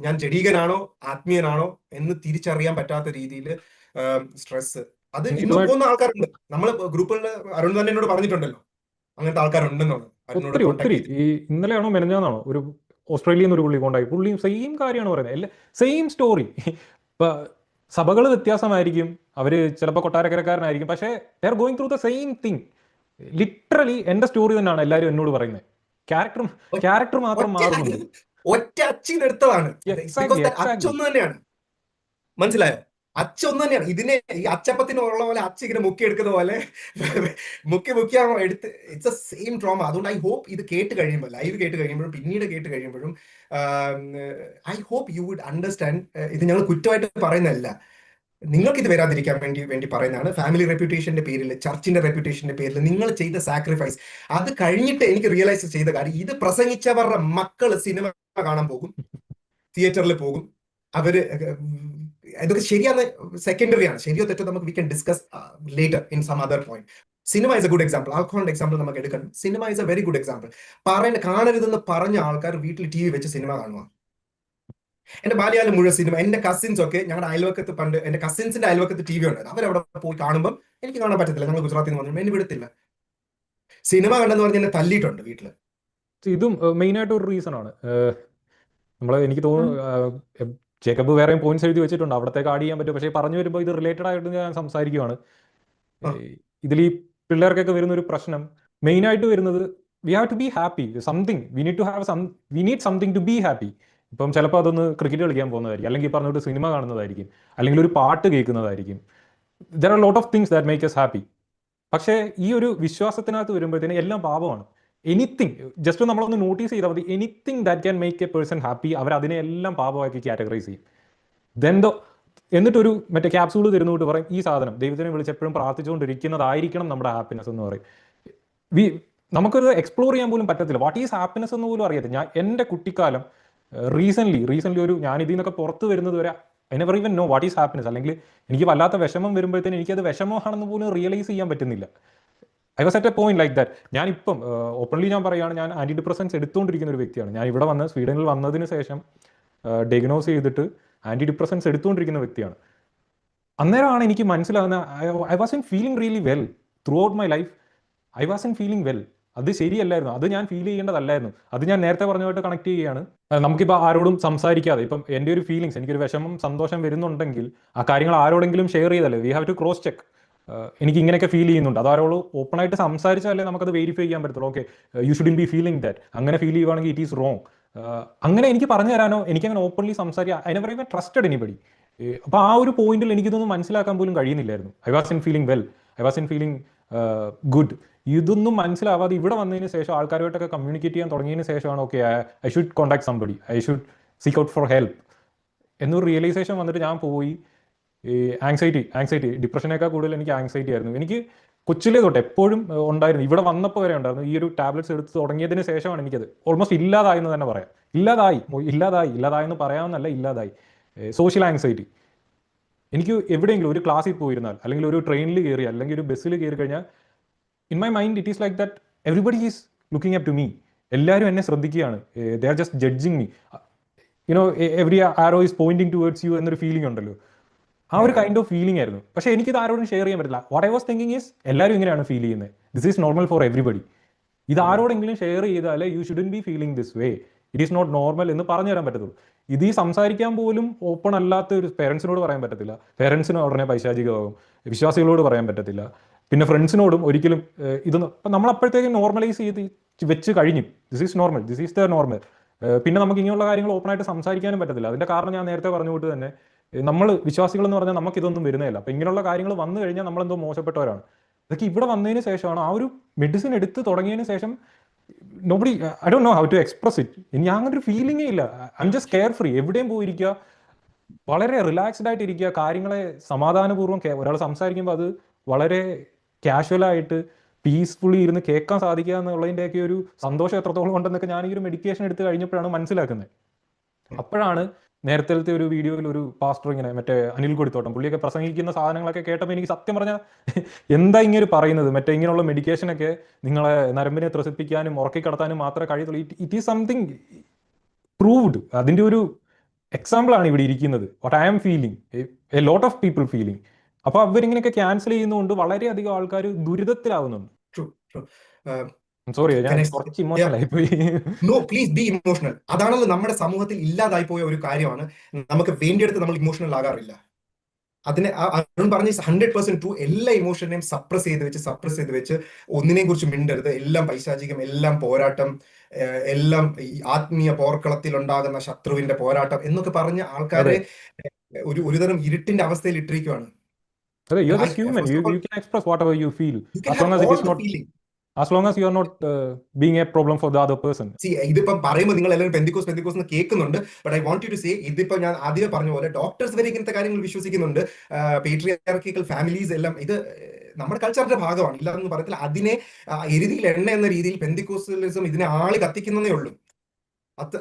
ഞാൻ ജഡീകനാണോ ആത്മീയനാണോ എന്ന് തിരിച്ചറിയാൻ പറ്റാത്ത രീതിയിൽ സ്ട്രെസ്. അത് ഇന്നും പോകുന്ന ആൾക്കാരുണ്ട്. നമ്മൾ ഗ്രൂപ്പുകളിൽ അരുൺ തന്നെ എന്നോട് പറഞ്ഞിട്ടുണ്ടല്ലോ അങ്ങനത്തെ ആൾക്കാരുണ്ടെന്നുള്ളത്. ഒത്തിരി. ഈ ഇന്നലെയാണോ മെനഞ്ഞാന്നാണോ ഒരു ഓസ്ട്രേലിയയിൽ നിന്ന് ഒരു പുള്ളി കൊണ്ടായി, പുള്ളിയും സെയിം കാര്യമാണ് പറയുന്നത്. എല്ലാം സെയിം സ്റ്റോറി. ഇപ്പൊ സഭകൾ വ്യത്യാസമായിരിക്കും, അവര് ചിലപ്പോൾ കൊട്ടാരക്കരക്കാരനായിരിക്കും, പക്ഷേ they are going through the same thing. Literally എന്റെ സ്റ്റോറി തന്നെയാണ് എല്ലാവരും എന്നോട് പറയുന്നത്. ക്യാരക്ടർ മാത്രം മാറുന്നുണ്ട്. ഒറ്റ അച്ചിനെടുത്തതാണ്. അച്ചൊന്നു തന്നെയാണ്. മനസ്സിലായോ? അച്ചൊന്നു തന്നെയാണ്. ഇതിനെ ഈ അച്ചപ്പത്തിനുള്ള പോലെ അച്ഛ ഇങ്ങനെ മുക്കിയെടുക്കുന്ന പോലെ മുക്കിയാണോ എടുത്ത്. It's a same trauma. അതുകൊണ്ട് ഐ ഹോപ്പ് ഇത് കേട്ട് കഴിയുമ്പോൾ, ലൈവ് കേട്ട് കഴിയുമ്പോഴും പിന്നീട് കേട്ട് കഴിയുമ്പോഴും I hope you would understand. ഇത് ഞങ്ങൾ കുറ്റമായിട്ട് പറയുന്നതല്ല, നിങ്ങൾക്ക് ഇത് വരാതിരിക്കാൻ വേണ്ടി പറയുന്നതാണ്. ഫാമിലി റെപ്യൂട്ടേഷന്റെ പേരിൽ, ചർച്ചിന്റെ റെപ്യൂട്ടേഷന്റെ പേരിൽ നിങ്ങൾ ചെയ്ത സാക്രിഫൈസ്, അത് കഴിഞ്ഞിട്ട് എനിക്ക് റിയലൈസ് ചെയ്ത കാര്യം, ഇത് പ്രസംഗിച്ചവരുടെ മക്കള് സിനിമ കാണാൻ പോകും, തിയേറ്ററിൽ പോകും. അവര് ഇതൊക്കെ ശരിയാണ്, സെക്കൻഡറി ആണ്. ശരിയോ തെറ്റോ നമുക്ക് we can discuss later in some other point. Cinema is a good example. ആൽക്കഹോളിന്റെ എക്സാമ്പിൾ നമുക്ക് എടുക്കണം. Cinema is a very good example. കാണരുതെന്ന് പറഞ്ഞ ആൾക്കാർ വീട്ടിൽ TV വെച്ച് സിനിമ കാണുക. എന്റെ ബാല്യകാലം മുഴുവൻ സിനിമ. എന്റെ കസിൻസ് ഒക്കെ ഞങ്ങളുടെ അയൽവക്കത്ത്, പണ്ട് എന്റെ കസിൻസിന്റെ അയൽവക്കത്ത് TV ഉണ്ടായിരുന്നു. അവരവിടെ പോയി കാണുമ്പോൾ എനിക്ക് കാണാൻ പറ്റത്തില്ല. ഞങ്ങൾ ഗുജറാത്തിൽ നിന്ന് പറഞ്ഞു എന്നെ വിടത്തില്ല. സിനിമ കണ്ടെന്ന് പറഞ്ഞ് എന്നെ തല്ലിയിട്ടുണ്ട് വീട്ടില്. ഇതും മെയിൻ ആയിട്ട് ഒരു റീസൺ ആണ്. എനിക്ക് തോന്നുന്നു ജേക്കബ് വേറെയും പോയിന്റ്സ് എഴുതി വെച്ചിട്ടുണ്ട്, അവിടത്തേക്ക് ആഡ് ചെയ്യാൻ പറ്റും. പക്ഷേ പറഞ്ഞു വരുമ്പോൾ ഇത് റിലേറ്റഡ് ആയിട്ട് ഞാൻ സംസാരിക്കുകയാണ്. ഇതിൽ ഈ പിള്ളേർക്കൊക്കെ വരുന്ന ഒരു പ്രശ്നം മെയിൻ ആയിട്ട് വരുന്നത്, we have to be happy something, we need something to be happy. ഇപ്പം ചിലപ്പോൾ അതൊന്ന് ക്രിക്കറ്റ് കളിക്കാൻ പോകുന്നതായിരിക്കും, അല്ലെങ്കിൽ പറഞ്ഞിട്ട് സിനിമ കാണുന്നതായിരിക്കും, അല്ലെങ്കിൽ ഒരു പാട്ട് കേൾക്കുന്നതായിരിക്കും. There are lot of things that make us happy. പക്ഷേ ഈ ഒരു വിശ്വാസത്തിനകത്ത് വരുമ്പോഴത്തേന് എല്ലാം പാപമാണ്. എനിത്തിങ്, ജസ്റ്റ് നമ്മളൊന്ന് നോട്ടീസ് ചെയ്താൽ മതി, anything that can make a person happy, അവർ അതിനെ എല്ലാം പാപമാക്കി കാറ്റഗറൈസ് ചെയ്യും. എന്നിട്ടൊരു മറ്റേ ക്യാപ്സൂൾ തരുന്നോട്ട് പറയും, ഈ സാധനം ദൈവത്തിനെ വിളിച്ച് എപ്പോഴും പ്രാർത്ഥിച്ചുകൊണ്ടിരിക്കുന്നതായിരിക്കണം നമ്മുടെ ഹാപ്പിനെസ് എന്ന് പറയും. നമുക്കൊരു എക്സ്പ്ലോർ ചെയ്യാൻ പോലും പറ്റത്തില്ല. വാട്ട് ഈസ് ഹാപ്പിനെസ് എന്ന് പോലും അറിയത്തില്ല. ഞാൻ എൻ്റെ കുട്ടിക്കാലം റീസെൻ്റ്ലി ഒരു ഞാൻ ഇതിൽ നിന്നൊക്കെ പുറത്ത് വരുന്നത് വരെ I never even know what is happiness. അല്ലെങ്കിൽ എനിക്ക് വല്ലാത്ത വിഷമം വരുമ്പോഴത്തേനും എനിക്കത് വിഷമമാണെന്ന് പോലും റിയലൈസ് ചെയ്യാൻ പറ്റുന്നില്ല. I was at A point like that. ഞാനിപ്പം ഓപ്പൺലി ഞാൻ പറയുകയാണ്, ഞാൻ ആൻറ്റി ഡിപ്രസൻസ് എടുത്തുകൊണ്ടിരിക്കുന്ന ഒരു വ്യക്തിയാണ്. ഞാൻ ഇവിടെ സ്വീഡനിൽ വന്നതിന് ശേഷം ഡയഗ്നോസ് ചെയ്തിട്ട് ആൻറ്റി ഡിപ്രസൻസ് എടുത്തുകൊണ്ടിരിക്കുന്ന വ്യക്തിയാണ്. അന്നേരമാണ് എനിക്ക് മനസ്സിലാകുന്ന, I wasn't feeling really well through out my life. I wasn't feeling well. അത് ശരിയല്ലായിരുന്നു, അത് ഞാൻ ഫീൽ ചെയ്യേണ്ടതല്ലായിരുന്നു. അത് ഞാൻ നേരത്തെ പറഞ്ഞുമായിട്ട് കണക്ട് ചെയ്യുകയാണ്. നമുക്കിപ്പോൾ ആരോടും സംസാരിക്കാതെ, ഇപ്പം എൻ്റെ ഒരു ഫീലിങ്സ്, എനിക്കൊരു വിഷമം സന്തോഷം വരുന്നുണ്ടെങ്കിൽ ആ കാര്യങ്ങൾ ആരോടെങ്കിലും ഷെയർ ചെയ്തല്ലേ, we have to cross check. എനിക്ക് ഇങ്ങനെയൊക്കെ ഫീൽ ചെയ്യുന്നുണ്ട്, അത് ആരോട് ഓപ്പണായിട്ട് സംസാരിച്ചാലേ നമുക്കത് വെരിഫൈ ചെയ്യാൻ പറ്റത്തുള്ളൂ. Okay, you shouldn't be feeling that. അങ്ങനെ ഫീൽ ചെയ്യുവാണെങ്കിൽ ഇറ്റ് ഈസ് റോങ്. അങ്ങനെ എനിക്ക് പറഞ്ഞു തരാനോ എനിക്ക് അങ്ങനെ ഓപ്പൺലി സംസാരിക്കാൻ I never even trusted anybody. അപ്പോൾ ആ ഒരു പോയിന്റിൽ എനിക്കിതൊന്നും മനസ്സിലാക്കാൻ പോലും കഴിയുന്നില്ലായിരുന്നു. I wasn't feeling well, I wasn't feeling good. ഇതൊന്നും മനസ്സിലാവാതെ ഇവിടെ വന്നതിന് ശേഷം ആൾക്കാരുമായിട്ടൊക്കെ കമ്മ്യൂണിക്കേറ്റ് ചെയ്യാൻ തുടങ്ങിയതിന് ശേഷമാണ് okay I should contact somebody, I should seek out for help എന്നൊരു റിയലൈസേഷൻ വന്നിട്ട് ഞാൻ പോയി. ഈ ആങ്സൈറ്റി ഡിപ്രഷനേക്കാൾ കൂടുതൽ എനിക്ക് ആങ്സൈറ്റി ആയിരുന്നു. എനിക്ക് കൊച്ചിലേ തൊട്ട് എപ്പോഴും ഉണ്ടായിരുന്നു, ഇവിടെ വന്നപ്പോൾ വരെ ഉണ്ടായിരുന്നു. ഈ ഒരു ടാബ്ലറ്റ്സ് എടുത്ത് തുടങ്ങിയതിന് ശേഷമാണ് എനിക്കത് ഓൾമോസ്റ്റ് ഇല്ലാതായി എന്ന് തന്നെ പറയാം. ഇല്ലാതായെന്ന് പറയാമെന്നല്ല, ഇല്ലാതായി. Social anxiety. എനിക്ക് എവിടെയെങ്കിലും ഒരു ക്ലാസ്സിൽ പോയിരുന്നാൽ, അല്ലെങ്കിൽ ഒരു ട്രെയിനിൽ കയറി, അല്ലെങ്കിൽ ഒരു ബസ്സിൽ കയറി കഴിഞ്ഞാൽ in my mind it is like that everybody is looking up to me. എല്ലാവരും എന്നെ ശ്രദ്ധിക്കുകയാണ്, they are just judging me, you know every arrow is pointing towards you എന്നൊരു ഫീലിംഗ് ഉണ്ടല്ലോ. ആ ഒരു കൈൻഡ് ഓഫ് ഫീലിംഗ് ആയിരുന്നു. പക്ഷേ എനിക്കിത് ആരോടും ഷെയർ ചെയ്യാൻ പറ്റില്ല. What I was thinking is എല്ലാവരും ഇങ്ങനെയാണ് ഫീൽ ചെയ്യുന്നത്, this is normal for everybody. ഇത് ആരോടെങ്കിലും ഷെയർ ചെയ്താലേ you shouldn't be feeling this way, it is not normal എന്ന് പറഞ്ഞു തരാൻ പറ്റത്തുള്ളൂ. ഇത് ഈ സംസാരിക്കാൻ പോലും ഓപ്പൺ അല്ലാത്ത ഒരു പേരൻസിനോട് പറയാൻ പറ്റത്തില്ല. പേരൻസിന് ഉടനെ പൈശാചികമാകും, വിശ്വാസികളോട് പറയാൻ പറ്റത്തില്ല, പിന്നെ ഫ്രണ്ട്സിനോടും ഒരിക്കലും ഇതൊന്നും. അപ്പം നമ്മൾ അപ്പോഴത്തേക്കും നോർമലൈസ് ചെയ്ത് വെച്ച് കഴിഞ്ഞു, this is normal, this is the normal. പിന്നെ നമുക്ക് ഇങ്ങനെയുള്ള കാര്യങ്ങൾ ഓപ്പണായിട്ട് സംസാരിക്കാനും പറ്റത്തില്ല. അതിൻ്റെ കാരണം ഞാൻ നേരത്തെ പറഞ്ഞുകൊണ്ട് തന്നെ നമ്മൾ വിശ്വാസികൾ എന്ന് പറഞ്ഞാൽ നമുക്ക് ഇതൊന്നും വരുന്നതല്ല. അപ്പം ഇങ്ങനെയുള്ള കാര്യങ്ങൾ വന്നു കഴിഞ്ഞാൽ നമ്മളെന്തോ മോശപ്പെട്ടവരാണ്. ഇതൊക്കെ ഇവിടെ വന്നതിന് ശേഷമാണ്, ആ ഒരു മെഡിസിൻ എടുത്ത് തുടങ്ങിയതിന് ശേഷം nobody, I don't know how to express it. എനിക്ക് അങ്ങനെ ഒരു ഫീലിംഗേ ഇല്ല. I am just carefree. എവിടെയും പോയിരിക്കുക, വളരെ റിലാക്സ്ഡ് ആയിട്ട് ഇരിക്കുക, കാര്യങ്ങളെ സമാധാനപൂർവ്വം ഒരാൾ സംസാരിക്കുമ്പോൾ അത് വളരെ കാഷ്വലായിട്ട് പീസ്ഫുള്ളി ഇരുന്ന് കേൾക്കാൻ സാധിക്കുക എന്നുള്ളതിൻ്റെയൊക്കെ ഒരു സന്തോഷം എത്രത്തോളം ഉണ്ടെന്നൊക്കെ ഞാൻ ഈ ഒരു മെഡിക്കേഷൻ എടുത്ത് കഴിഞ്ഞപ്പോഴാണ് മനസ്സിലാക്കുന്നത്. അപ്പോഴാണ് നേരത്തെ ഒരു വീഡിയോയിൽ ഒരു പാസ്റ്റർ ഇങ്ങനെ, മറ്റേ അനിൽ കൊടിത്തോട്ടം, പുള്ളിയൊക്കെ പ്രസംഗിക്കുന്ന സാധനങ്ങളൊക്കെ കേട്ടപ്പോൾ എനിക്ക് സത്യം പറഞ്ഞാൽ എന്താ ഇങ്ങനെ പറയുന്നത്, മറ്റേ ഇങ്ങനെയുള്ള മെഡിക്കേഷനൊക്കെ നിങ്ങളെ നരമ്പിനെ ത്രസിപ്പിക്കാനും ഉറക്കിക്കിടത്താനും മാത്രമേ കഴിയത്തുള്ളൂ. It is something proved. അതിൻ്റെ ഒരു എക്സാമ്പിൾ ആണ് ഇവിടെ ഇരിക്കുന്നത്. What I am feeling, a lot of people feeling. അപ്പോൾ അവരിങ്ങനെയൊക്കെ ക്യാൻസൽ ചെയ്യുന്നതുകൊണ്ട് വളരെയധികം ആൾക്കാർ ദുരിതത്തിലാവുന്നുണ്ട്. സോറി, ഞാൻ കുറച്ച് ഇമോഷണൽ ആയിപ്പോയി. No, please be emotional. അതാണല്ലോ നമ്മുടെ സമൂഹത്തിൽ ഇല്ലാതായി പോയ ഒരു കാര്യമാണ്. നമുക്ക് വേണ്ടിയെടുത്ത് നമ്മൾ ഇമോഷണൽ ആകാറില്ല. അതിനെ അരുൺ പറഞ്ഞ 100% ട്രൂ. എല്ലാ ഇമോഷനെയും സപ്രസ് ചെയ്ത് വെച്ച് ഒന്നിനെയും കുറിച്ച് മിണ്ടരുത്. എല്ലാം പൈശാചികം, എല്ലാം പോരാട്ടം, എല്ലാം ഈ ആത്മീയ പോർക്കളത്തിൽ ഉണ്ടാകുന്ന ശത്രുവിന്റെ പോരാട്ടം എന്നൊക്കെ പറഞ്ഞ ആൾക്കാരെ ഒരുതരം ഇരുട്ടിന്റെ അവസ്ഥയിൽ ഇട്ടിരിക്കുകയാണ്. You're just human. You can express whatever you feel. As long as you are not being a problem for the other person. See, ഇതിപ്പം പറയുമ്പോൾ നിങ്ങൾ എല്ലാവരും പെന്തിക്കോസ് എന്ന് കേൾക്കുന്നുണ്ട്. But I want you to say, ഇതിപ്പോ ഞാൻ ആദ്യമേ പറഞ്ഞ പോലെ ഡോക്ടേഴ്സ് വരെ ഇങ്ങനത്തെ കാര്യങ്ങൾ വിശ്വസിക്കുന്നുണ്ട്. പേട്രിയാർക്കിക്കൽ ഫാമിലീസ് എല്ലാം ഇത് നമ്മുടെ കൾച്ചറിന്റെ ഭാഗമാണ്, ഇല്ലാന്ന് പറയത്തില്ല. അതിനെ എരുതിയിൽ എണ്ണ എന്ന രീതിയിൽ പെന്തിക്കോസലിസം ഇതിനെ ആളി കത്തിക്കുന്നതേ ഉള്ളൂ.